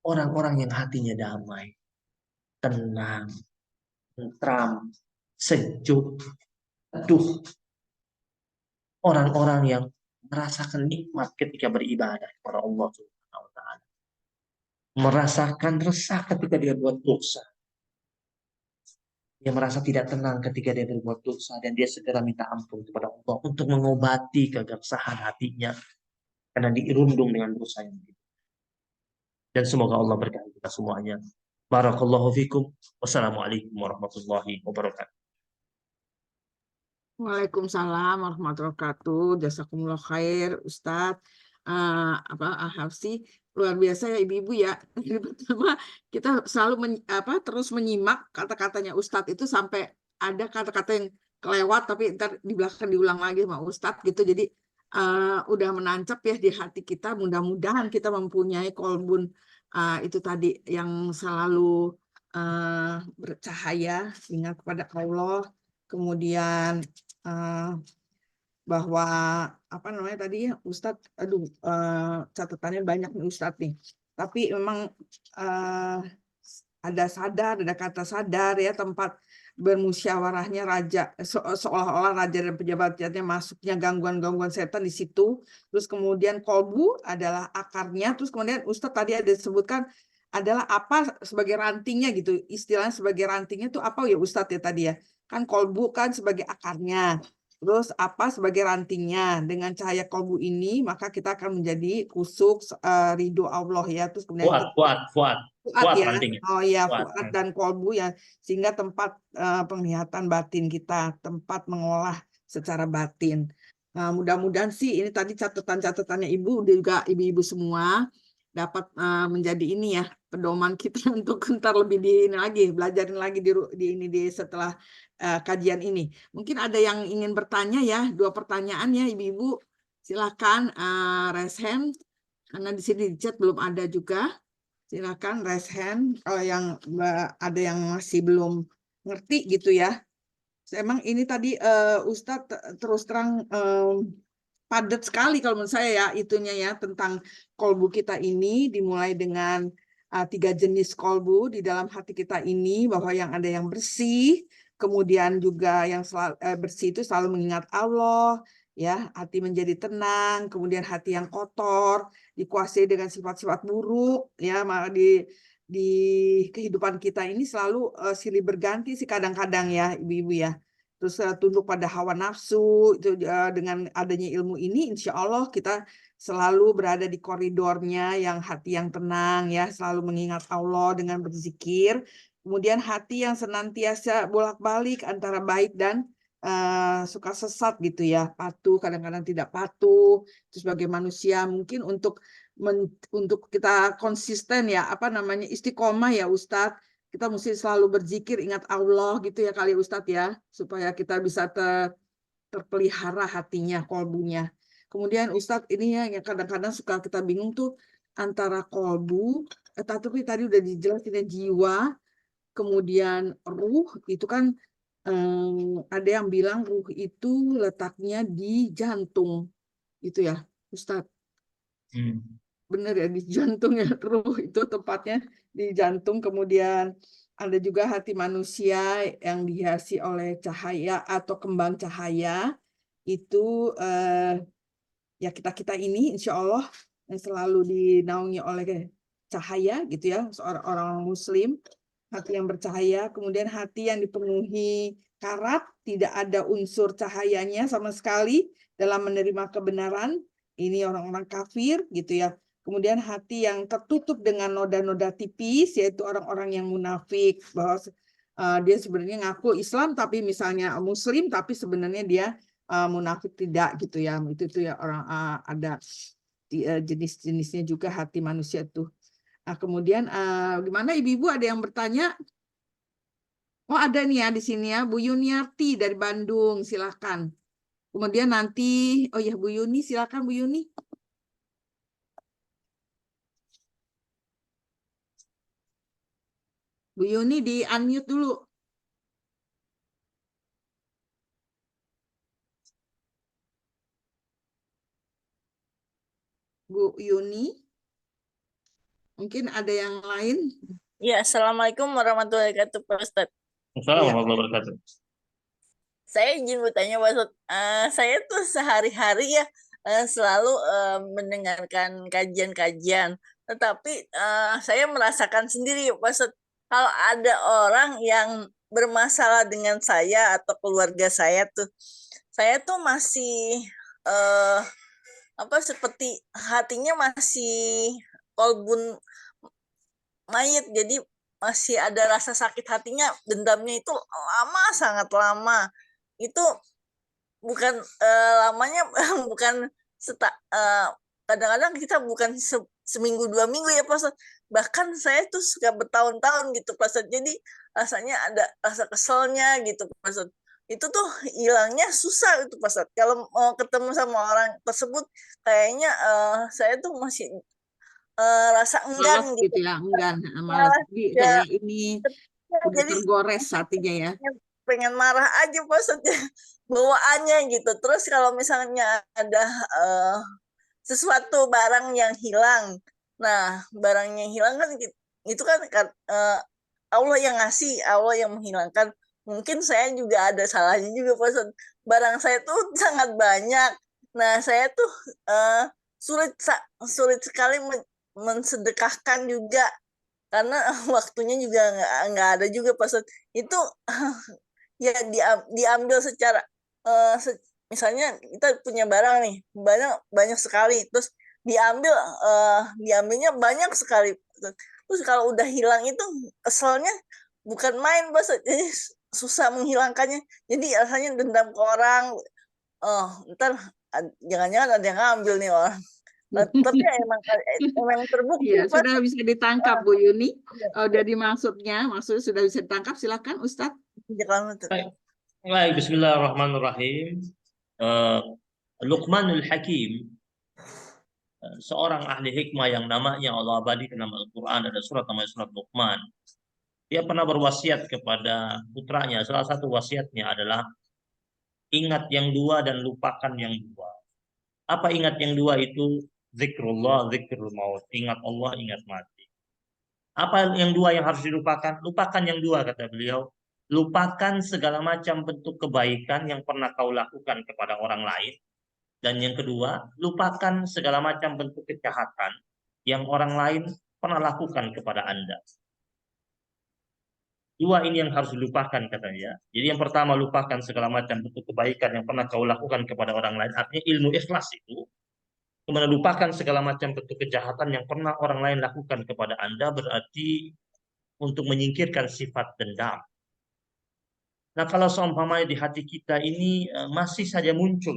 Orang-orang yang hatinya damai, tenang, tentram, sejuk, teduh. Orang-orang yang merasakan nikmat ketika beribadah kepada Allah Subhanahu wa Ta'ala. Merasakan resah ketika dia buat dosa. Dia merasa tidak tenang ketika dia berbuat dosa dan dia segera minta ampun kepada Allah untuk mengobati kegelisahan hatinya karena dirundung dengan dosa yang begitu. Dan semoga Allah berkahi kita semuanya. Barakallahu fikum. Wassalamualaikum warahmatullahi wabarakatuh. Waalaikumsalam warahmatullahi wabarakatuh. Jazakumullah khair, Ustadz. Hafsi, luar biasa ya ibu-ibu ya. Dari pertama kita selalu terus menyimak kata-katanya Ustadz itu sampai ada kata-kata yang kelewat tapi ntar di belakang diulang lagi sama Ustadz gitu. Jadi udah menancap ya di hati kita. Mudah-mudahan kita mempunyai kolbun itu tadi yang selalu bercahaya, ingat kepada Allah. Kemudian bahwa apa namanya tadi Ustadz, catatannya banyak nih Ustadz nih. Tapi memang ada sadar, ada kata sadar ya, tempat bermusyawarahnya raja, seolah-olah raja dan pejabatnya masuknya gangguan-gangguan setan di situ. Terus kemudian kolbu adalah akarnya. Terus kemudian Ustadz tadi ada disebutkan adalah apa sebagai rantingnya gitu. Istilahnya sebagai rantingnya itu apa ya Ustadz ya tadi ya. Kan kolbu kan sebagai akarnya. Terus apa sebagai rantingnya. Dengan cahaya kolbu ini maka kita akan menjadi kusuk ridho Allah ya. Terus kemudian Fuad ya. rantingnya. Oh ya, fuad dan kolbu ya, sehingga tempat penglihatan batin kita, tempat mengolah secara batin. Nah, mudah-mudahan sih ini tadi catatan-catatannya Ibu juga ibu-ibu semua dapat menjadi ini ya pedoman kita untuk ntar lebih belajarin lagi di setelah kajian ini. Mungkin ada yang ingin bertanya ya, 2 pertanyaan ya ibu-ibu. Silakan raise hand karena di sini di chat belum ada juga. Silakan raise hand kalau yang ada yang masih belum ngerti gitu ya. Emang ini tadi Ustadz terus terang padat sekali kalau menurut saya ya itunya ya tentang kolbu kita ini dimulai dengan 3 jenis kolbu di dalam hati kita ini, bahwa yang ada yang bersih, kemudian juga yang bersih itu selalu mengingat Allah ya, hati menjadi tenang, kemudian hati yang kotor dikuasai dengan sifat-sifat buruk ya, di kehidupan kita ini selalu silih berganti sih kadang-kadang ya ibu-ibu ya. Terus tunduk pada hawa nafsu itu dengan adanya ilmu ini insya Allah kita selalu berada di koridornya yang hati yang tenang ya, selalu mengingat Allah dengan berzikir. Kemudian hati yang senantiasa bolak-balik antara baik dan suka sesat gitu ya, patuh kadang-kadang tidak patuh. Itu sebagai manusia mungkin untuk kita konsisten ya, apa namanya, istiqomah ya Ustadz. Kita mesti selalu berzikir, ingat Allah gitu ya kali Ustadz ya, supaya kita bisa terpelihara hatinya, kolbunya. Kemudian Ustadz ini ya yang kadang-kadang suka kita bingung tuh antara kolbu, tapi tadi udah dijelasin ya, jiwa, kemudian ruh itu kan ada yang bilang ruh itu letaknya di jantung, itu ya Ustadz. Bener ya, di jantung ya, ruh itu tempatnya di jantung. Kemudian ada juga hati manusia yang dihiasi oleh cahaya atau kembang cahaya. Itu ya kita ini insya Allah yang selalu dinaungi oleh cahaya gitu ya, seorang orang Muslim, hati yang bercahaya. Kemudian hati yang dipenuhi karat, tidak ada unsur cahayanya sama sekali dalam menerima kebenaran. Ini orang-orang kafir gitu ya. Kemudian hati yang tertutup dengan noda-noda tipis, yaitu orang-orang yang munafik, bahwa dia sebenarnya ngaku Islam tapi misalnya Muslim tapi sebenarnya dia munafik tidak gitu ya. Itu ya orang ada jenis-jenisnya juga hati manusia tuh. Nah, kemudian gimana ibu-ibu ada yang bertanya? Oh ada nih ya di sini ya, Bu Yuniarti dari Bandung, silakan. Kemudian nanti, oh ya Bu Yuni, silakan Bu Yuni. Bu Yuni di unmute dulu. Bu Yuni. Mungkin ada yang lain. Ya, Assalamualaikum warahmatullahi wabarakatuh, Pak Ustadz. Assalamualaikum warahmatullahi wabarakatuh. Saya izin bertanya, Pak Ustadz. Saya tuh sehari-hari ya selalu mendengarkan kajian-kajian. Tetapi saya merasakan sendiri, Pak Ustadz, kalau ada orang yang bermasalah dengan saya atau keluarga saya tuh masih seperti hatinya masih kolbun mayit, jadi masih ada rasa sakit hatinya, dendamnya itu lama, sangat lama. Itu bukan lamanya bukan kadang-kadang kita bukan seminggu 2 minggu ya Pak. Bahkan saya tuh suka bertahun-tahun gitu Pak. Jadi rasanya ada rasa keselnya gitu Pak. Itu tuh hilangnya susah itu Pak. Kalau mau ketemu sama orang tersebut kayaknya saya tuh masih rasa enggan Malas gitu. gitu ya, enggan, malas. Jadi Ya, kayak ini udah jadi tergores hatinya ya. pengen marah aja maksudnya bawaannya gitu. Terus kalau misalnya ada sesuatu barang yang hilang, nah barangnya hilang kan itu kan Allah yang ngasih, Allah yang menghilangkan. Mungkin saya juga ada salahnya juga Pak. Barang saya tuh sangat banyak. Nah saya tuh sulit sekali mensedekahkan juga karena waktunya juga nggak ada juga pas itu ya diambil secara misalnya kita punya barang nih banyak sekali, terus diambilnya banyak sekali, terus kalau udah hilang itu keselnya bukan main Bos, jadi susah menghilangkannya, jadi rasanya dendam ke orang, ntar jangan-jangan ada yang ngambil nih orang. Tapi emang terbukti Ya, Pak. sudah bisa ditangkap Bu Yuni. Udah maksudnya sudah bisa ditangkap. Silakan Ustadz. Baik, bismillahirrahmanirrahim. Luqmanul Hakim, seorang ahli hikmah yang namanya Allah abadi dalam Al-Quran, ada surat namanya surat Luqman. Dia pernah berwasiat kepada putranya. Salah satu wasiatnya adalah ingat yang dua dan lupakan yang dua. Apa ingat yang dua itu? Zikrullah, zikrul maut. Ingat Allah, ingat mati. Apa yang dua yang harus dilupakan? Lupakan yang dua, kata beliau. Lupakan segala macam bentuk kebaikan yang pernah kau lakukan kepada orang lain. Dan yang kedua, lupakan segala macam bentuk kejahatan yang orang lain pernah lakukan kepada Anda. Dua ini yang harus dilupakan katanya. Jadi yang pertama, lupakan segala macam bentuk kebaikan yang pernah kau lakukan kepada orang lain. Artinya ilmu ikhlas itu. Kemudian lupakan segala macam bentuk kejahatan yang pernah orang lain lakukan kepada Anda, berarti untuk menyingkirkan sifat dendam. Nah, kalau seumpamanya di hati kita ini masih saja muncul,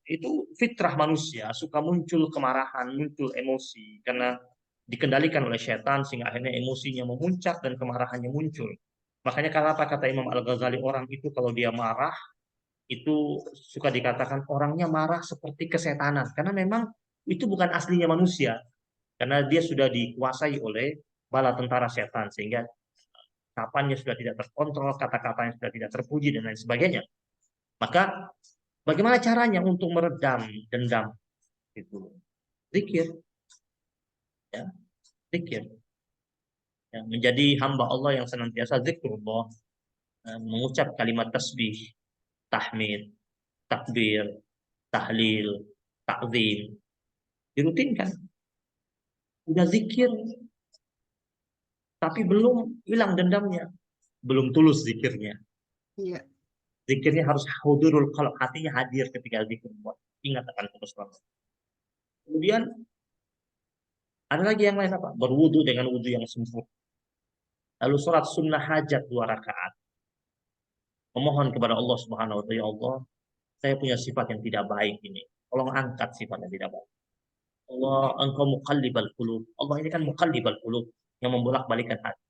itu fitrah manusia, suka muncul kemarahan, muncul emosi karena dikendalikan oleh setan sehingga akhirnya emosinya memuncak dan kemarahannya muncul. Makanya apa kata Imam Al-Ghazali, orang itu kalau dia marah itu suka dikatakan orangnya marah seperti kesetanan karena memang itu bukan aslinya manusia karena dia sudah dikuasai oleh bala tentara setan sehingga kapannya sudah tidak terkontrol, kata-katanya sudah tidak terpuji dan lain sebagainya. Maka bagaimana caranya untuk meredam dendam itu? Zikir, ya, zikir. Ya, menjadi hamba Allah yang senantiasa zikrullah, mengucap kalimat tasbih, tahmid, takbir, tahlil, takzim, dirutinkan. Udah zikir, tapi belum hilang dendamnya, belum tulus zikirnya. Iya. Zikirnya harus hudurul qalb, hatinya hadir ketika zikir. Ingat akan kebesaran. Kemudian ada lagi yang lain apa? Berwudu dengan wudu yang sempurna. Lalu sholat sunnah hajat 2 rakaat. Memohon kepada Allah Subhanahu wa taala, ya Allah, saya punya sifat yang tidak baik ini. Tolong angkat sifat yang tidak baik. Allah, Engkau muqallibal qulub. Allah ini kan muqallibal qulub, yang membolak-balikan hati.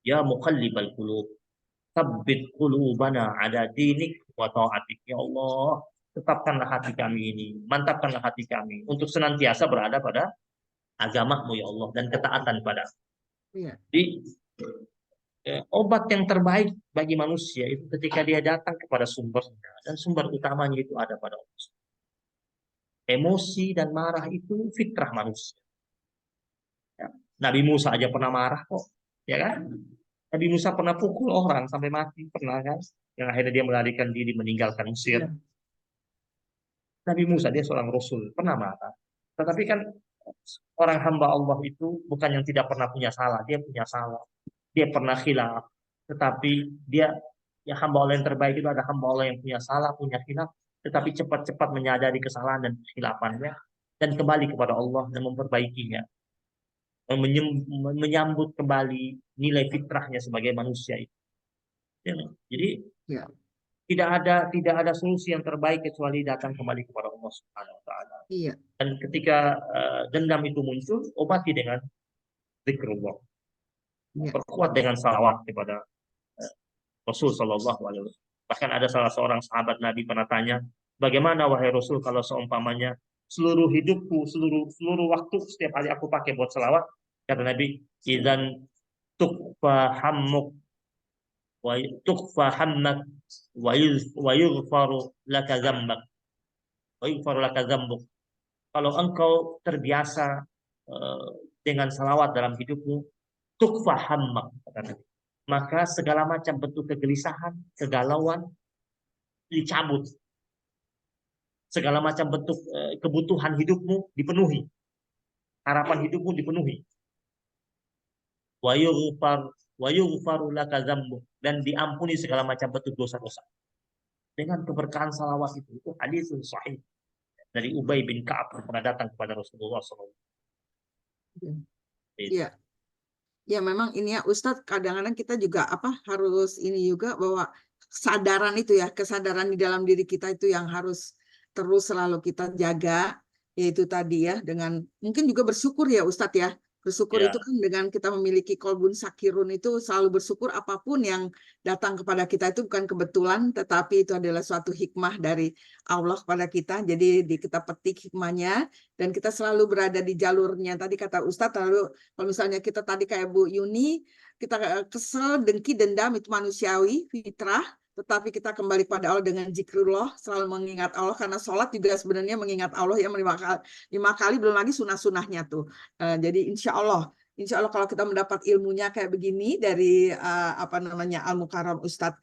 Ya muqallibal qulub, tsabbit qulubana ala dinik wa ta'atik. Ya Allah, tetapkanlah hati kami ini, mantapkanlah hati kami untuk senantiasa berada pada agamamu ya Allah dan ketaatan pada. Iya. Jadi obat yang terbaik bagi manusia itu ketika dia datang kepada sumbernya dan sumber utamanya itu ada pada Allah. Emosi dan marah itu fitrah manusia. Ya. Nabi Musa aja pernah marah kok, ya kan? Nabi Musa pernah pukul orang sampai mati, pernah kan? Yang akhirnya dia melarikan diri meninggalkan Mesir. Ya. Nabi Musa dia seorang rasul, pernah marah. Tetapi kan orang hamba Allah itu bukan yang tidak pernah punya salah, dia punya salah. Dia pernah khilaf, tetapi dia ya hamba Allah yang terbaik itu ada hamba Allah yang punya salah, punya khilaf, tetapi cepat-cepat menyadari kesalahan dan khilafannya dan kembali kepada Allah dan memperbaikinya, menyambut kembali nilai fitrahnya sebagai manusia itu. Ya, jadi Ya. tidak ada solusi yang terbaik kecuali datang kembali kepada Allah Subhanahu wa taala. Iya. Dan ketika dendam itu muncul, obati dengan zikrullah. Ya. Perkuat dengan salawat kepada Rasul Shallallahu Alaihi Wasallam. Bahkan ada salah seorang sahabat Nabi pernah tanya, bagaimana wahai Rasul kalau seumpamanya seluruh hidupku, seluruh waktu setiap hari aku pakai buat salawat? Kata Nabi, idzan tukfa hammuk wa tukfa hammak wa yughfaru laka dzambak wa yughfaru laka dzambuk. Kalau engkau terbiasa dengan salawat dalam hidupmu, tukfa hammak, kata Nabi, maka segala macam bentuk kegelisahan, kegalauan dicabut. Segala macam bentuk kebutuhan hidupmu dipenuhi. Harapan hidupmu dipenuhi. Wa yughfaru laka dzambuk, dan diampuni segala macam bentuk dosa-dosa. Dengan keberkahan salawat itu hadis sahih dari Ubay bin Ka'ab yang pernah datang kepada Rasulullah SAW. Iya. Ya memang ini ya Ustadz, kadang-kadang kita juga harus ini juga bahwa kesadaran itu ya, kesadaran di dalam diri kita itu yang harus terus selalu kita jaga, yaitu tadi ya dengan mungkin juga bersyukur ya Ustadz ya. Bersyukur Ya. itu kan dengan kita memiliki kolbun sakirun itu selalu bersyukur apapun yang datang kepada kita itu bukan kebetulan, tetapi itu adalah suatu hikmah dari Allah kepada kita. Jadi kita petik hikmahnya dan kita selalu berada di jalurnya. Tadi kata Ustadz, lalu kalau misalnya kita tadi kayak Bu Yuni, kita kesel, dengki, dendam itu manusiawi, fitrah. Tetapi kita kembali pada Allah dengan zikrullah, selalu mengingat Allah, karena sholat juga sebenarnya mengingat Allah ya 5 kali, belum lagi sunah-sunahnya tuh. Jadi insya Allah kalau kita mendapat ilmunya kayak begini dari Al-Mukarram Ustadz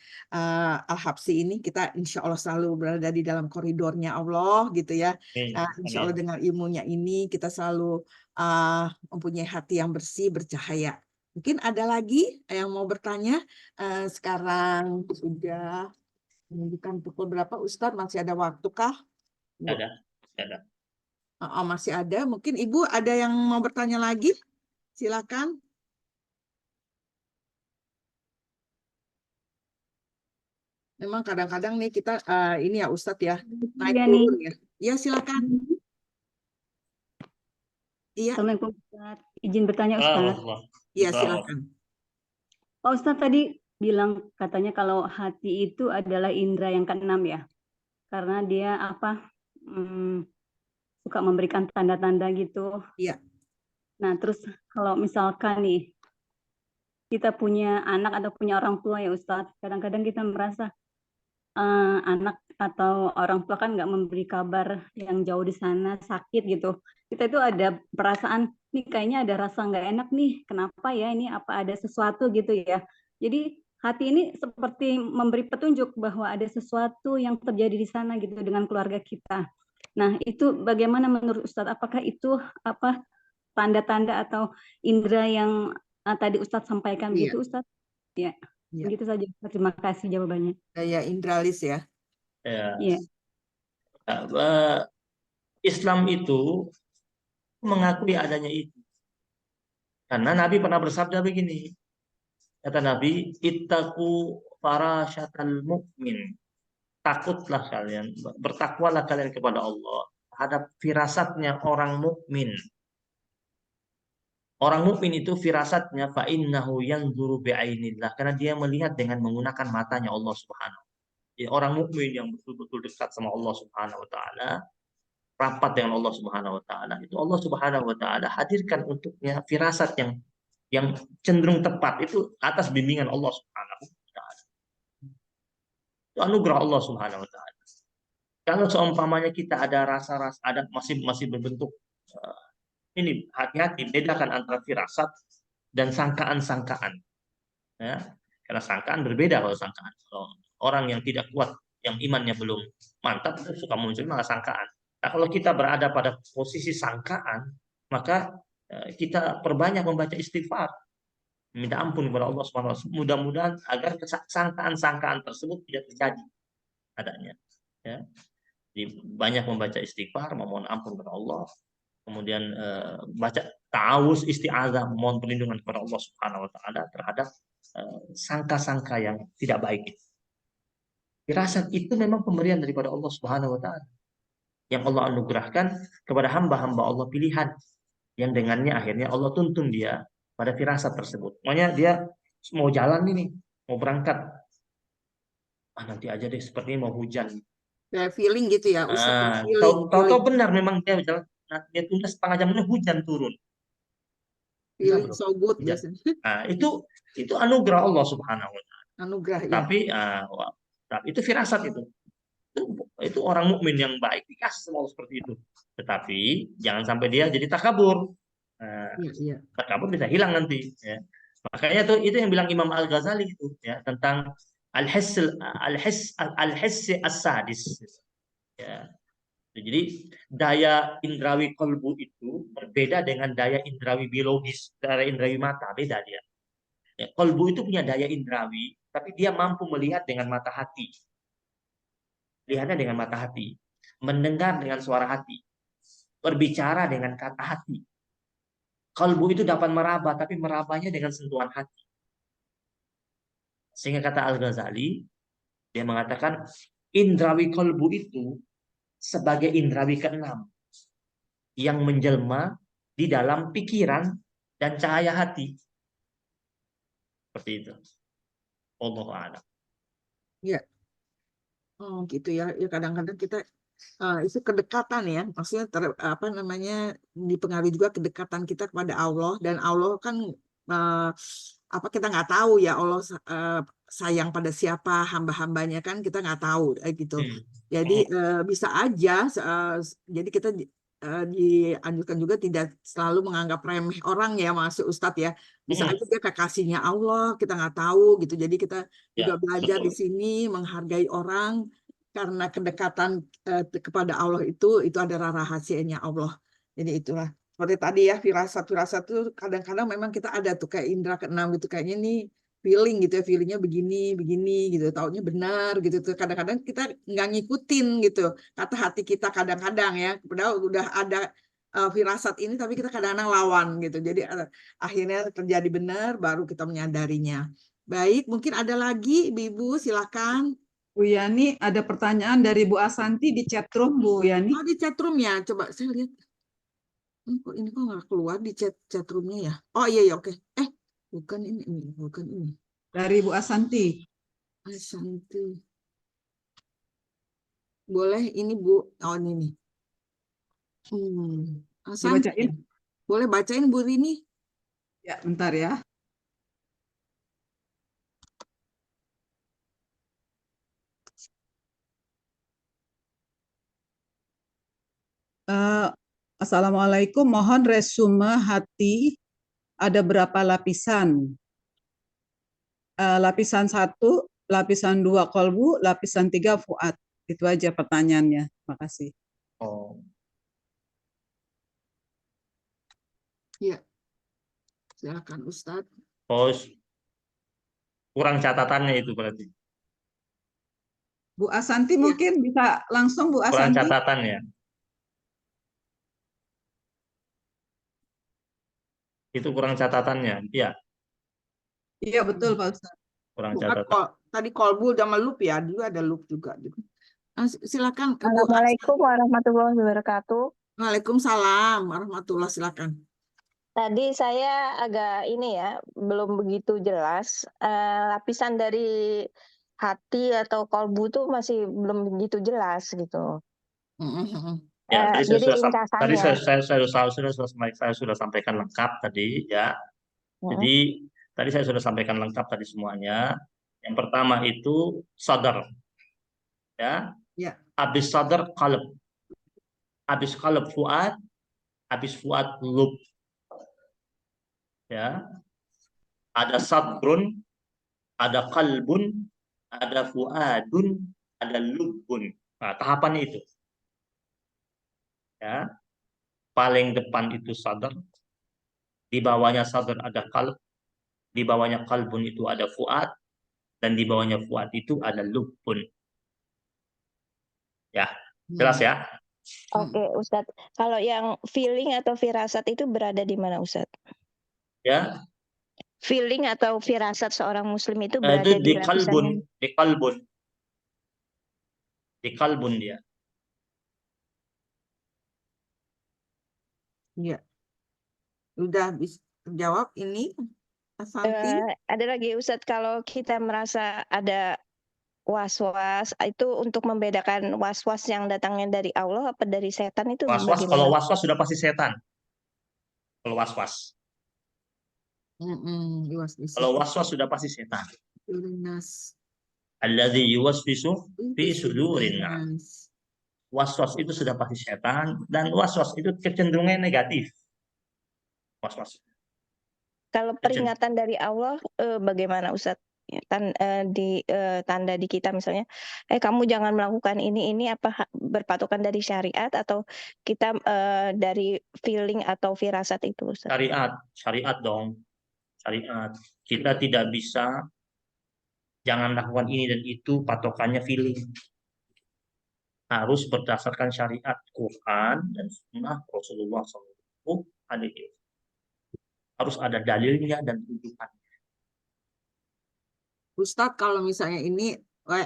Al-Habsyi ini, kita insya Allah selalu berada di dalam koridornya Allah gitu ya. Insya Allah dengan ilmunya ini kita selalu mempunyai hati yang bersih, bercahaya. Mungkin ada lagi yang mau bertanya. Sekarang sudah menunjukkan pukul berapa Ustadz? Masih ada waktu kah? Ada. Masih ada. Mungkin Ibu ada yang mau bertanya lagi? Silakan. memang kadang-kadang nih kita ini ya Ustadz ya, naik Iya nih. turun ya. Ya silakan. Iya, Assalamualaikum Ustaz. Izin bertanya Ustaz. Allah. iya silakan. Pak Ustadz tadi bilang katanya kalau hati itu adalah indera yang keenam ya. Karena dia suka memberikan tanda-tanda gitu. Iya. Nah, terus kalau misalkan nih kita punya anak atau punya orang tua ya Ustadz, kadang-kadang kita merasa anak atau orang tua kan nggak memberi kabar yang jauh di sana, sakit gitu. Kita itu ada perasaan, nih kayaknya ada rasa nggak enak nih, kenapa ya ini, apa ada sesuatu gitu ya. Jadi hati ini seperti memberi petunjuk bahwa ada sesuatu yang terjadi di sana gitu dengan keluarga kita. Nah itu bagaimana menurut Ustadz, apakah itu tanda-tanda atau indera yang tadi Ustadz sampaikan Iya. gitu Ustadz? Ya, Iya. begitu saja. Terima kasih jawabannya. Daya indralis ya. Ya. Iya. Islam itu mengakui adanya itu. Karena Nabi pernah bersabda begini. Kata Nabi, ittaqu farasyatal mu'min. Takutlah kalian, bertakwalah kalian kepada Allah terhadap firasatnya orang mukmin. Orang mukmin itu firasatnya fa innahu yanzuru bi'ainillah, karena dia melihat dengan menggunakan matanya Allah Subhanahu. Ya, orang mukmin yang betul-betul dekat sama Allah Subhanahu wa taala, rapat dengan Allah Subhanahu wa taala, itu Allah Subhanahu wa taala hadirkan untuknya firasat yang cenderung tepat itu atas bimbingan Allah Subhanahu wa taala. Itu anugerah Allah Subhanahu wa taala. Kalau seumpamanya kita ada rasa-rasa, ada masih berbentuk ini, hati-hati bedakan antara firasat dan sangkaan-sangkaan. Ya, karena sangkaan berbeda. Kalau sangkaan, kalau orang yang tidak kuat, yang imannya belum mantap, itu suka muncul malah sangkaan. Nah, kalau kita berada pada posisi sangkaan, maka kita perbanyak membaca istighfar, minta ampun kepada Allah SWT. Mudah-mudahan agar sangkaan-sangkaan tersebut tidak terjadi adanya. Ya. Jadi banyak membaca istighfar, memohon ampun kepada Allah, kemudian baca ta'awuz, isti'adzah, mohon perlindungan kepada Allah Subhanahu wa taala terhadap sangka-sangka yang tidak baik. Firasat itu memang pemberian daripada Allah Subhanahu wa taala yang Allah anugerahkan kepada hamba-hamba Allah pilihan, yang dengannya akhirnya Allah tuntun dia pada firasat tersebut. Makanya dia mau jalan ini, mau berangkat, nanti aja deh, sepertinya mau hujan. Kayak feeling gitu ya, Ustadz. Tahu-tahu benar memang dia jalan, dia tunda setengah jamnya hujan turun. Feeling so good Hujan. biasanya. Nah, itu anugerah Allah Subhanahu wa taala. Anugerah ya. Tapi itu firasat itu orang mukmin yang baik dikasih sama Allah seperti itu. Tetapi jangan sampai dia jadi takabur. Iya. Takabur bisa hilang nanti. Ya. Makanya itu yang bilang Imam Al-Ghazali itu ya, tentang al-hiss as-sadis. Ya. Jadi daya indrawi kolbu itu berbeda dengan daya indrawi biologis, daya indrawi mata, beda dia. Ya, kolbu itu punya daya indrawi, tapi dia mampu melihat dengan mata hati. Lihatnya dengan mata hati, mendengar dengan suara hati, berbicara dengan kata hati. Kolbu itu dapat meraba, tapi merabanya dengan sentuhan hati. Sehingga kata Al-Ghazali, dia mengatakan indrawi kolbu itu sebagai indrawi keenam yang menjelma di dalam pikiran dan cahaya hati. Seperti itu. Allahu a'lam. Iya. Oh gitu ya. Ya kadang-kadang kita itu kedekatan ya. Maksudnya dipengaruhi juga kedekatan kita kepada Allah, dan Allah kan kita nggak tahu ya Allah sayang pada siapa hamba-hambanya, kan kita nggak tahu gitu. Jadi bisa aja jadi kita dianjurkan juga tidak selalu menganggap remeh orang ya, maksud Ustadz ya. Bisa aja dia kekasihnya Allah, kita nggak tahu gitu. Jadi kita juga belajar di sini menghargai orang karena kedekatan kepada Allah itu adalah rahasianya Allah. Jadi itulah. Seperti tadi ya, firasat itu kadang-kadang memang kita ada tuh kayak indera keenam gitu, kayaknya nih feeling gitu ya, feelingnya begini gitu, taunya benar gitu tuh. Kadang-kadang kita nggak ngikutin gitu kata hati kita kadang-kadang ya, padahal udah ada firasat ini tapi kita kadang-kadang lawan gitu. Jadi akhirnya terjadi benar baru kita menyadarinya. Baik, mungkin ada lagi Ibu, silakan. Bu Yani, ada pertanyaan dari Bu Asanti di chat room, Bu Yani. Oh, di chatroom ya. Coba saya lihat. Ini kok nggak keluar di chatroomnya ya? Oh iya ya, oke. Bukan ini, bukan ini. Dari Bu Asanti. Ashanti. Boleh ini Bu. Oh ini nih. Ashanti. Dibacain? Boleh bacain Bu Rini? Ya, bentar ya. Assalamualaikum, mohon resume hati ada berapa lapisan? Lapisan 1, lapisan 2 kolbu, lapisan 3 fuad. Itu aja pertanyaannya. Makasih. Oh, Ya. Silakan Ustadz. oh, kurang catatannya itu berarti. Bu Asanti Ya. mungkin bisa langsung Bu Kurang Asanti. catatannya. Itu kurang catatannya. Iya, Iya betul Pak Ustadz. kurang Bukan catatan. tadi kolbu sama loop ya. Dulu ada loop juga. Silakan Bu. Assalamualaikum warahmatullahi wabarakatuh. Waalaikumsalam warahmatullah. Silakan. Tadi saya agak ini ya, belum begitu jelas. Lapisan dari hati atau kolbu tuh masih belum begitu jelas gitu. Ya, tadi Jadi tadi ringkasannya. saya sudah sampaikan lengkap tadi ya. Jadi tadi saya sudah sampaikan lengkap tadi semuanya. Yang pertama itu sadar. Ya. Ya. Habis sadar qalb. Habis qalb fuad, habis fuad lub. Ya. Ada sadrun, ada qalbun, ada fuadun, ada lubun. Nah, tahapannya itu. Ya. Paling depan itu sadar. Di bawahnya sadar ada qalb. Di bawahnya qalbun itu ada fuad. Dan di bawahnya fuad itu ada lubun. Ya, jelas ya? Oke, Ustadz. Kalau yang feeling atau firasat itu berada di mana, Ustadz? Ya, Feeling atau firasat seorang muslim itu itu berada di di kalbun, lapisan di kalbun. Di kalbun dia. Iya. Udah bisa terjawab ini, Asanti? ada lagi Ustadz, kalau kita merasa ada was-was itu untuk membedakan was-was yang datangnya dari Allah apa dari setan itu Was-was, bagaimana? kalau was-was sudah pasti setan. Kalau was-was. Kalau was-was sudah pasti setan. Alladzi yuwaswisu fi sudurin nas. Was-was itu sudah pasti setan dan was-was itu kecenderungannya negatif. Was-was. Kalau peringatan dari Allah bagaimana Ustadz? Tanda di kita misalnya, kamu jangan melakukan ini apa berpatokan dari syariat atau kita dari feeling atau firasat itu Ustadz? Syariat dong. Syariat. Kita tidak bisa jangan lakukan ini dan itu patokannya feeling. Harus berdasarkan syariat Quran dan sunnah Rasulullah SAW. Harus ada dalilnya dan rujukan. Ustadz, kalau misalnya ini,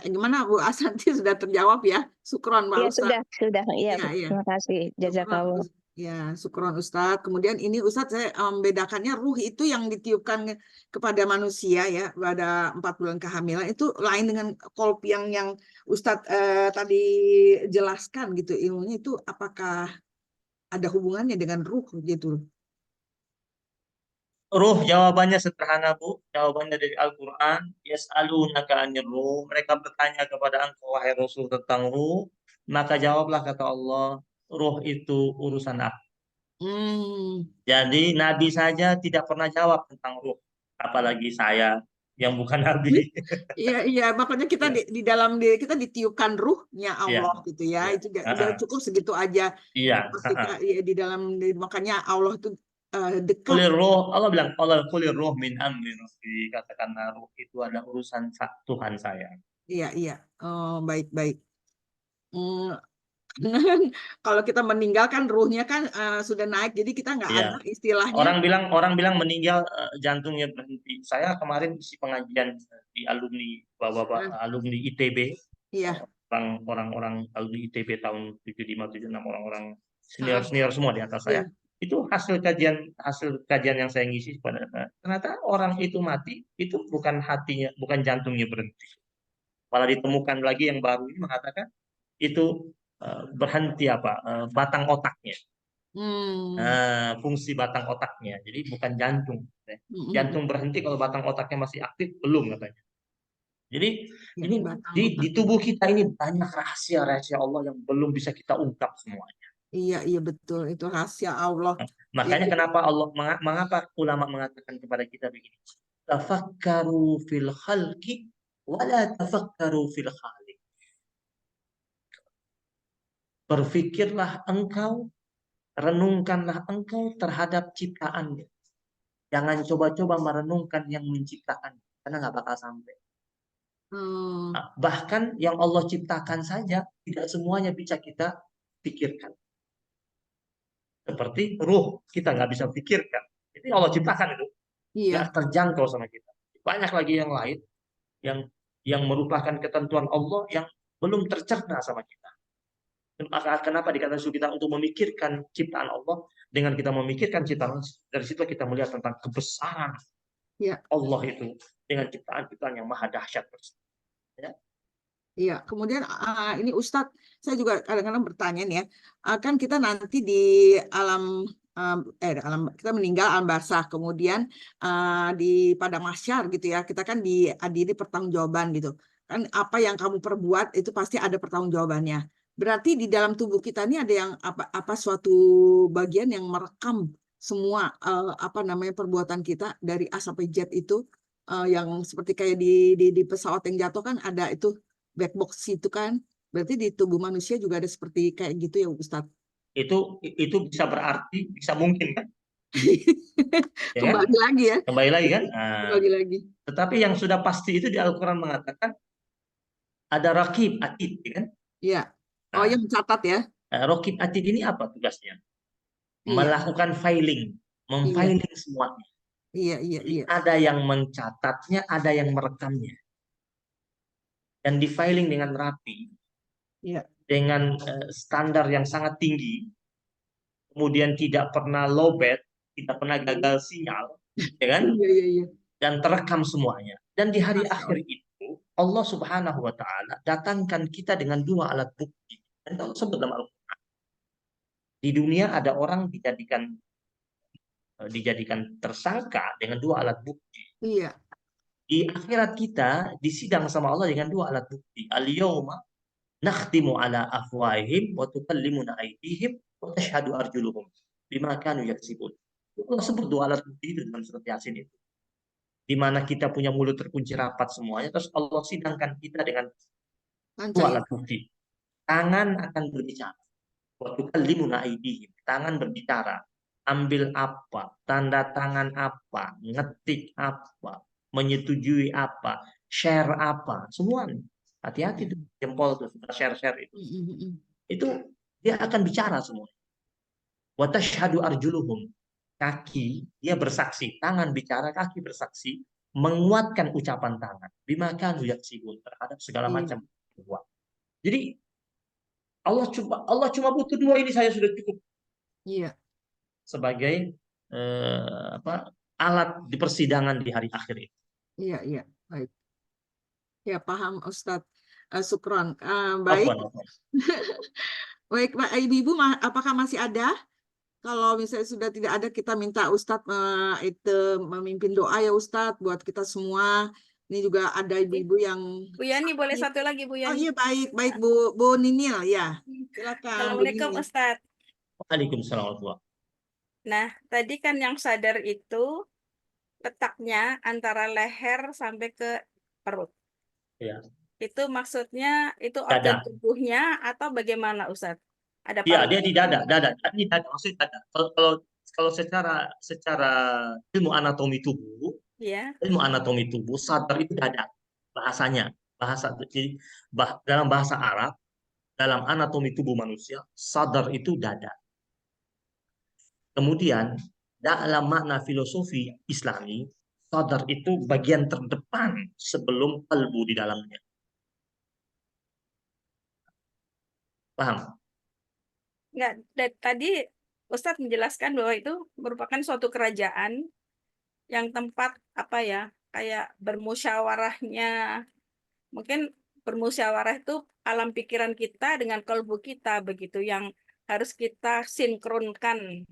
gimana Bu Asanti sudah terjawab ya? Syukron Pak Ya Ustadz. sudah. Iya, Ya. terima kasih. Jazakallah. Ya, syukron Ustadz. Kemudian ini Ustadz saya membedakannya ruh itu yang ditiupkan kepada manusia ya pada 4 bulan kehamilan itu lain dengan kolb yang Ustadz tadi jelaskan gitu ilmunya itu apakah ada hubungannya dengan ruh gitu? Ruh jawabannya sederhana Bu. Jawabannya dari Al-Quran. Yas'alunaka 'anir ruh. Mereka bertanya kepada engkau wahai Rasul tentang ruh. Maka jawablah kata Allah. Ruh itu urusan aku. Jadi Nabi saja tidak pernah jawab tentang ruh. Apalagi saya yang bukan Nabi. Iya, makanya kita di dalam diri kita ditiupkan ruhnya Allah gitu ya. Itu udah cukup segitu aja. Iya. Ketika di dalam diri, makanya Allah itu dekat. Kulir roh, Allah bilang kulir roh min amri rabbi. Katakanlah ruh itu adalah urusan Tuhan saya. Iya. Oh, baik. Kalau kita meninggalkan ruhnya kan sudah naik, jadi kita nggak ada istilahnya. Orang bilang meninggal jantungnya berhenti. Saya kemarin isi pengajian di alumni alumni ITB Iya. Orang-orang alumni ITB tahun 75 76, orang-orang Ah, senior semua di atas saya. iya. Itu hasil kajian yang saya ngisi pada ternyata orang itu mati itu bukan hatinya, bukan jantungnya berhenti. Malah ditemukan lagi yang baru ini mengatakan itu berhenti batang otaknya. Fungsi batang otaknya. Jadi bukan jantung. Jantung berhenti kalau batang otaknya masih aktif, belum katanya. Jadi Ya, ini batang di otak. tubuh kita ini banyak rahasia-rahasia Allah yang belum bisa kita ungkap semuanya. Iya betul. Itu rahasia Allah. Makanya Ya, kenapa mengapa ulama mengatakan kepada kita begini? Tafakkaru fil khalqi wala tafakkaru fil khaliq. Berpikirlah engkau, renungkanlah engkau terhadap ciptaannya. Jangan coba-coba merenungkan yang menciptakan, karena nggak bakal sampai. Bahkan yang Allah ciptakan saja tidak semuanya bisa kita pikirkan. Seperti ruh kita nggak bisa pikirkan, itu yang Allah ciptakan itu Iya. nggak terjangkau sama kita. Banyak lagi yang lain yang merupakan ketentuan Allah yang belum tercerna sama kita. Maka kenapa dikatakan suruh kita untuk memikirkan ciptaan Allah? Dengan kita memikirkan ciptaan Allah, dari situ kita melihat tentang kebesaran Ya. Allah itu dengan ciptaan-ciptaan yang maha dahsyat. Ya. Iya, kemudian ini Ustadz, saya juga kadang-kadang bertanya nih ya, kan kita nanti di alam kita meninggal alam barzakh, kemudian di pada mahsyar gitu ya, kita kan diadili pertanggungjawaban gitu. Kan apa yang kamu perbuat itu pasti ada pertanggungjawabannya. Berarti di dalam tubuh kita ini ada yang apa suatu bagian yang merekam semua perbuatan kita dari A sampai Z itu, yang seperti kayak di pesawat yang jatuh kan ada itu black box itu kan, berarti di tubuh manusia juga ada seperti kayak gitu ya Ustadz. Itu bisa berarti, bisa mungkin kan? Ya kan? Kembali lagi ya. Kembali lagi kan? Kembali lagi. Tetapi yang sudah pasti itu di Al-Quran mengatakan ada raqib atid, ya kan? Iya. Oh ya, mencatat ya. Raqib atid ini apa tugasnya? Iya. Melakukan filing, memfiling semuanya. Iya. Jadi ada yang mencatatnya, ada yang merekamnya. Dan di filing dengan rapi, dengan standar yang sangat tinggi, kemudian tidak pernah lowbat, tidak pernah gagal sinyal, ya kan? Iya. Dan terekam semuanya. Dan di hari akhir itu Allah Subhanahu wa taala datangkan kita dengan dua alat bukti. Dan kalau sebut dalam Al-Quran, di dunia ada orang dijadikan tersangka dengan dua alat bukti. Iya. Di akhirat kita disidang sama Allah dengan dua alat bukti. Al-yawma nakhtimu ala afwahihim wa tukallimuna aydihim wa tashhadu arjuluhum bima kanu yaksibun. Allah sebut dua alat bukti itu dalam surat Yasin itu. Di mana kita punya mulut terkunci rapat semuanya, terus Allah sidangkan kita dengan dua alat bukti. Tangan akan berbicara. Wa tukallimuna aydihim. Tangan berbicara. Ambil apa, tanda tangan apa, ngetik apa, menyetujui apa, share apa, semua. Hati-hati tuh jempol tuh share itu. Itu dia akan bicara semua. Wa tashhadu arjuluhum. Kaki dia bersaksi, tangan bicara, kaki bersaksi, menguatkan ucapan tangan. Bima kanu yaksibun, terhadap segala macam buat. Jadi Allah cuma butuh dua ini saya sudah cukup. Iya. Sebagai alat di persidangan di hari akhir itu. Iya, baik. Ya, paham Ustadz. Syukron. Baik. Baik, Pak Ibu, apakah masih ada? Kalau misalnya sudah tidak ada, kita minta Ustadz itu memimpin doa ya Ustadz buat kita semua. Ini juga ada ibu-ibu yang Bu Yani boleh satu lagi Bu Yani. Oh iya, baik Bu Ninil ya. Silakan. Assalamualaikum Ustadz. Waalaikumsalam. Nah, tadi kan yang sadar itu letaknya antara leher sampai ke perut. Ya. Itu maksudnya itu organ tubuhnya atau bagaimana Ustadz? Ada Iya, dia di dada. Ini dada, maksudnya dada. Kalau secara ilmu anatomi tubuh, sadar itu dada. Bahasanya, dalam bahasa Arab, dalam anatomi tubuh manusia, sadar itu dada. Kemudian dalam makna filosofi Islami, sadar itu bagian terdepan sebelum kalbu di dalamnya. Paham? Enggak, tadi Ustadz menjelaskan bahwa itu merupakan suatu kerajaan yang tempat apa ya, kayak bermusyawarahnya. Mungkin bermusyawarah itu alam pikiran kita dengan kalbu kita begitu yang harus kita sinkronkan.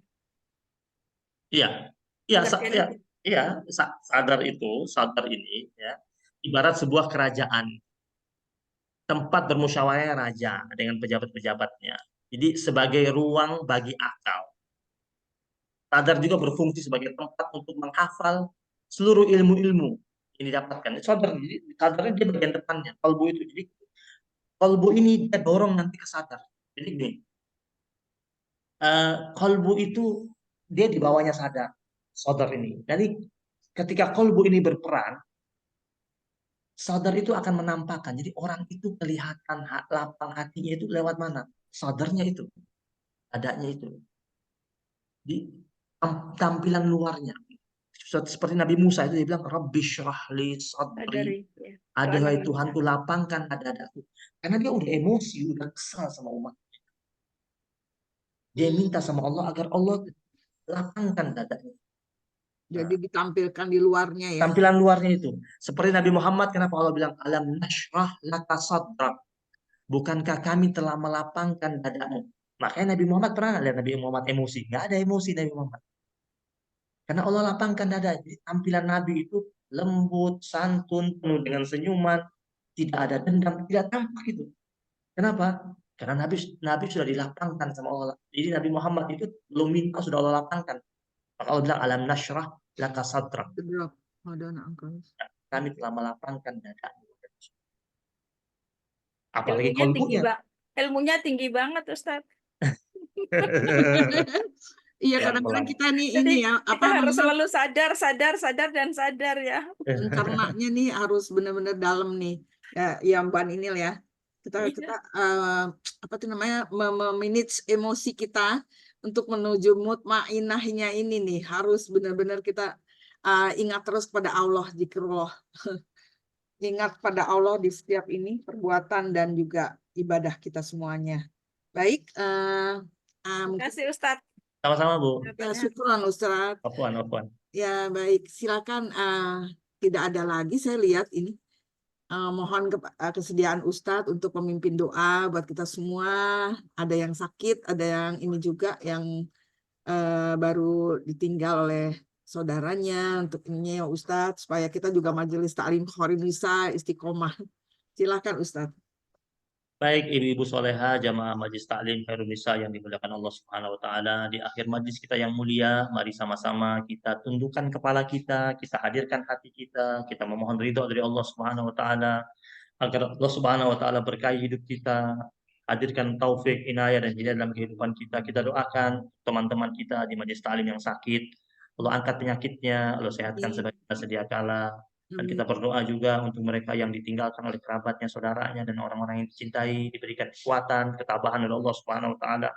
Iya, iya, Pengertian itu. iya, sadar ini ya, ibarat sebuah kerajaan, tempat bermusyawarah raja dengan pejabat-pejabatnya. Jadi sebagai ruang bagi akal. Sadar juga berfungsi sebagai tempat untuk menghafal seluruh ilmu-ilmu yang didapatkan. Sadarnya dia bagian depannya, kalbu itu. Jadi kalbu ini dia dorong nanti ke sadar. Jadi gini, kalbu itu dia di bawahnya sadar ini. Jadi ketika kalbu ini berperan, sadar itu akan menampakkan. Jadi orang itu kelihatan lapang hatinya itu lewat mana? Sadarnya itu, adanya itu. Di tampilan luarnya. Seperti Nabi Musa itu dia bilang, Rabbi syrahli sadri. Ya. Adahai Tuhanku, lapangkan dadaku. Karena dia udah emosi, udah kesal sama umat. Dia minta sama Allah agar Allah lapangkan dadanya. Jadi ditampilkan di luarnya ya. Tampilan luarnya itu. Seperti Nabi Muhammad, kenapa Allah bilang, Alam nashrah laka sadrak. Bukankah kami telah melapangkan dadamu? Makanya Nabi Muhammad pernah lihat Nabi Muhammad emosi? Nggak ada emosi Nabi Muhammad. Karena Allah lapangkan dada. Jadi, tampilan Nabi itu lembut, santun, penuh dengan senyuman, tidak ada dendam, tidak tampak itu. Kenapa? Karena Nabi sudah dilapangkan sama Allah. Jadi Nabi Muhammad itu belum minta, sudah Allah lapangkan. Maka Allah bilang, alam nasyrah laka sadrak. Kami telah melapangkan dada. Apalagi kalbunya. Ilmunya tinggi banget, Ustaz. Iya, kadang-kadang kita nih Jadi, ini ya, kita harus selalu sadar ya. Pencernanya nih harus benar-benar dalam nih. Ya Mbak Ninil ya. Kita apa tuh namanya, memanage emosi kita untuk menuju mutmainahnya ini nih, harus benar-benar kita ingat terus pada Allah, zikrullah. Ingat pada Allah di setiap ini perbuatan dan juga ibadah kita semuanya. Baik, Terima kasih Ustadz. Sama-sama Bu. Ya, syukran Ustadz. Afwan. Ya baik, silakan. Tidak ada lagi saya lihat ini. Mohon kesediaan Ustadz untuk memimpin doa buat kita semua. Ada yang sakit, ada yang ini juga yang baru ditinggal oleh saudaranya, untuk ini ya Ustadz, supaya kita juga majelis taklim Khorin Nisa istiqomah. Silakan Ustadz. Baik ibu-ibu soleha, jamaah Majelis Taklim Khairun Nisa yang dimuliakan Allah Subhanahu wa taala, di akhir majlis kita yang mulia, mari sama-sama kita tundukkan kepala kita hadirkan hati kita memohon ridho dari Allah Subhanahu wa taala agar Allah Subhanahu wa taala berkahi hidup kita, hadirkan taufik, inayah dan hidayah dalam kehidupan kita. Kita doakan teman-teman kita di Majelis Taklim yang sakit, Allah angkat penyakitnya, Allah sehatkan sebagaimana sedia kala. Dan kita berdoa juga untuk mereka yang ditinggalkan oleh kerabatnya, saudaranya, dan orang-orang yang dicintai, diberikan kekuatan, ketabahan oleh Allah Subhanahu wa taala.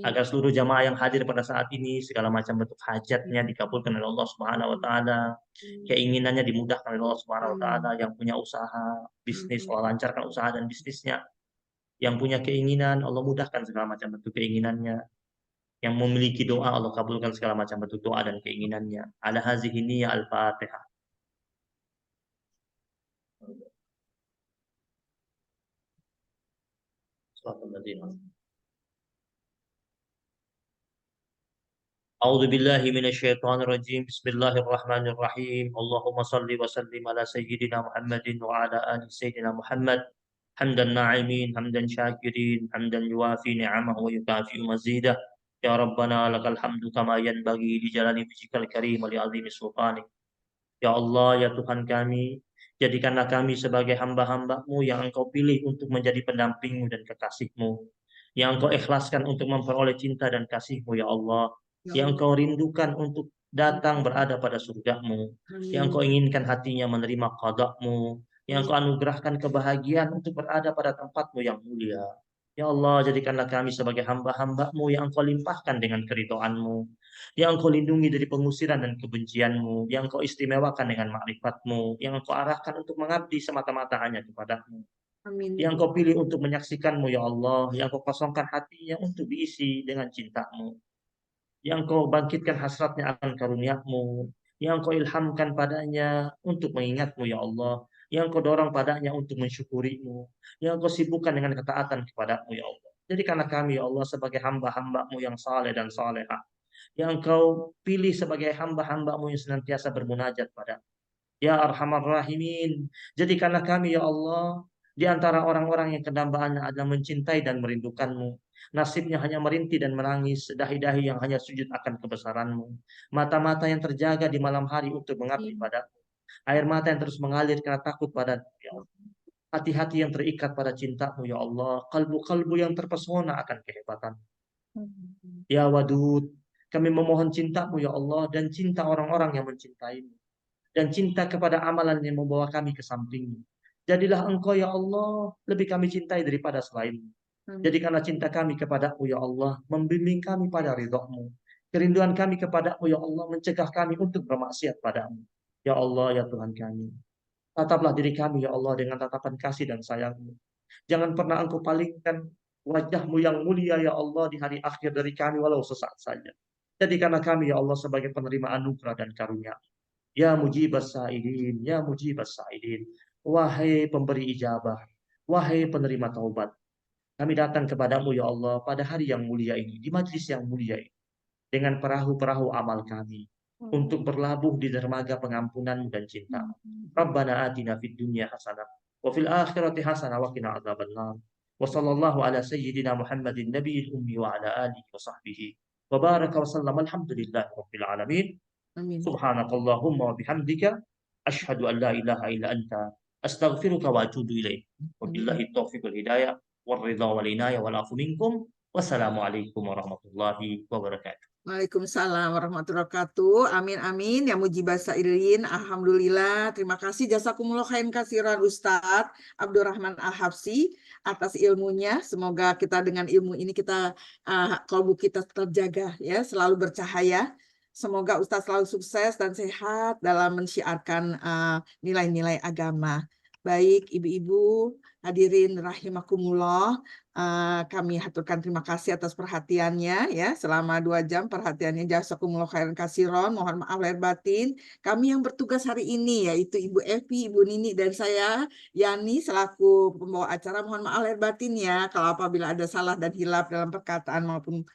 Agar seluruh jamaah yang hadir pada saat ini, segala macam bentuk hajatnya dikabulkan oleh Allah Subhanahu wa taala. Keinginannya dimudahkan oleh Allah Subhanahu wa taala. Yang punya usaha, bisnis, Allah lancarkan usaha dan bisnisnya. Yang punya keinginan, Allah mudahkan segala macam bentuk keinginannya. Yang memiliki doa, Allah kabulkan segala macam bentuk doa dan keinginannya. Ala hazihi niyya al-Fatihah. A'udzu billahi minasyaitonir rajim. Bismillahirrahmanirrahim. Allahumma shalli wa sallim ala sayyidina Muhammadin wa ala ali sayyidina Muhammad. Hamdan na'imin, hamdan syakirin, hamdan yuwafi ni'amahu wa yukafi'u mazidah. Ya Rabbana lakal hamdu kama yanbaghi li jalali wajhikal karim wa li 'azimi sultanik. Ya Allah, ya Tuhan kami, jadikanlah kami sebagai hamba-hamba-Mu yang Engkau pilih untuk menjadi pendamping-Mu dan kekasih-Mu. Yang Engkau ikhlaskan untuk memperoleh cinta dan kasih-Mu, ya Allah. Yang Engkau rindukan untuk datang berada pada surga-Mu. Yang Engkau inginkan hatinya menerima qada-Mu. Yang Engkau anugerahkan kebahagiaan untuk berada pada tempat-Mu yang mulia. Ya Allah, jadikanlah kami sebagai hamba-hamba-Mu yang Engkau limpahkan dengan keridhaan-Mu. Yang Engkau lindungi dari pengusiran dan kebencian-Mu. Yang Engkau istimewakan dengan makrifat-Mu. Yang Engkau arahkan untuk mengabdi semata-mata hanya kepada-Mu. Amin. Yang Kau pilih untuk menyaksikanmu ya Allah, yang Kau kosongkan hatinya untuk diisi dengan cinta-Mu, yang Kau bangkitkan hasratnya akan karunia-Mu, yang Kau ilhamkan padanya untuk mengingat-Mu ya Allah, yang Kau dorong padanya untuk mensyukuri-Mu, yang Kau sibukkan dengan ketaatan kepada-Mu ya Allah. Jadikanlah kami ya Allah sebagai hamba-hamba-Mu yang saleh dan salehah, yang Kau pilih sebagai hamba-hamba-Mu yang senantiasa bermunajat pada Ya Arhamar Rahimin, jadikanlah kami ya Allah di antara orang-orang yang kedambaannya adalah mencintai dan merindukan-Mu. Nasibnya hanya merintih dan menangis, dahi-dahi yang hanya sujud akan kebesaran-Mu. Mata-mata yang terjaga di malam hari untuk mengabdi pada-Mu. Air mata yang terus mengalir karena takut pada-Mu ya Allah. Hati-hati yang terikat pada cinta-Mu ya Allah. Kalbu-kalbu yang terpesona akan kehebatan. Ya Wadud, kami memohon cinta-Mu ya Allah dan cinta orang-orang yang mencintai-Mu, dan cinta kepada amalan yang membawa kami ke samping-Mu. Jadilah Engkau ya Allah lebih kami cintai daripada selain-Mu. Jadikanlah cinta kami kepada-Mu ya Allah membimbing kami pada ridha-Mu. Kerinduan kami kepada-Mu ya Allah mencegah kami untuk bermaksiat pada-Mu. Ya Allah ya Tuhan kami, tataplah diri kami ya Allah dengan tatapan kasih dan sayang-Mu. Jangan pernah Engkau palingkan wajah-Mu yang mulia ya Allah di hari akhir dari kami walau sesaat saja. Jadikanlah kami ya Allah sebagai penerima anugerah dan karunia. Ya mujibas sa'ilin, ya mujibas sa'ilin. Wahai pemberi ijabah, wahai penerima taubat, kami datang kepadamu ya Allah pada hari yang mulia ini, di majlis yang mulia ini, dengan perahu-perahu amal kami, untuk berlabuh di dermaga pengampunan dan cinta. Rabbana atina fid dunya hasanah, wa fil akhirati hasanah, wa qina adzabannar. Wa sallallahu ala sayyidina Muhammadin nabiyil ummi wa ala alihi wa sahbihi. Wa baraka wa sallama alhamdulillahi rabbil alamin. Amin. Subhanakallahumma wa bihamdika asyhadu an la ilaha illa anta astaghfiruka wa atubu ilaik. Wabillahi taufiq wal hidayah wal ridha wal inayah wal afu minkum. Wassalamualaikum warahmatullahi wabarakatuh. Waalaikumsalam warahmatullahi wabarakatuh. Amin amin ya mujibas sa'irin. Alhamdulillah. Terima kasih jazakumullah khairan katsiran Ustadz Abdurrahman Al-Habsyi atas ilmunya. Semoga kita dengan ilmu ini kita kalbu kita terjaga ya, selalu bercahaya. Semoga Ustadz selalu sukses dan sehat dalam mensyiarkan nilai-nilai agama. Baik ibu-ibu hadirin rahimakumullah, kami haturkan terima kasih atas perhatiannya ya selama 2 jam perhatiannya, jazakumullah khairan katsiran. Mohon maaf lahir batin. Kami yang bertugas hari ini yaitu Ibu Evi, Ibu Nini dan saya Yani selaku pembawa acara, mohon maaf lahir batin ya kalau apabila ada salah dan hilaf dalam perkataan maupun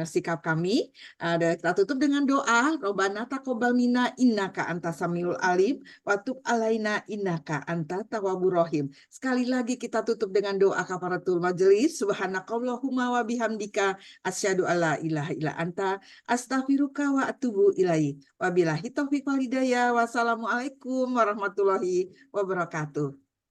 sikap kami. Dan kita tutup dengan doa. Robbana taqabbal minna innaka antas samiul alim wa tub alaina innaka antat tawwabur rahim. Sekali lagi kita tutup dengan doa kafaratul majelis. Subhanakallahumma wa bihamdika asyhadu alla ilaha illa anta astaghfiruka wa atubu ilaik. Wabillahi taufiq wal hidayah. Wassalamualaikum warahmatullahi wabarakatuh.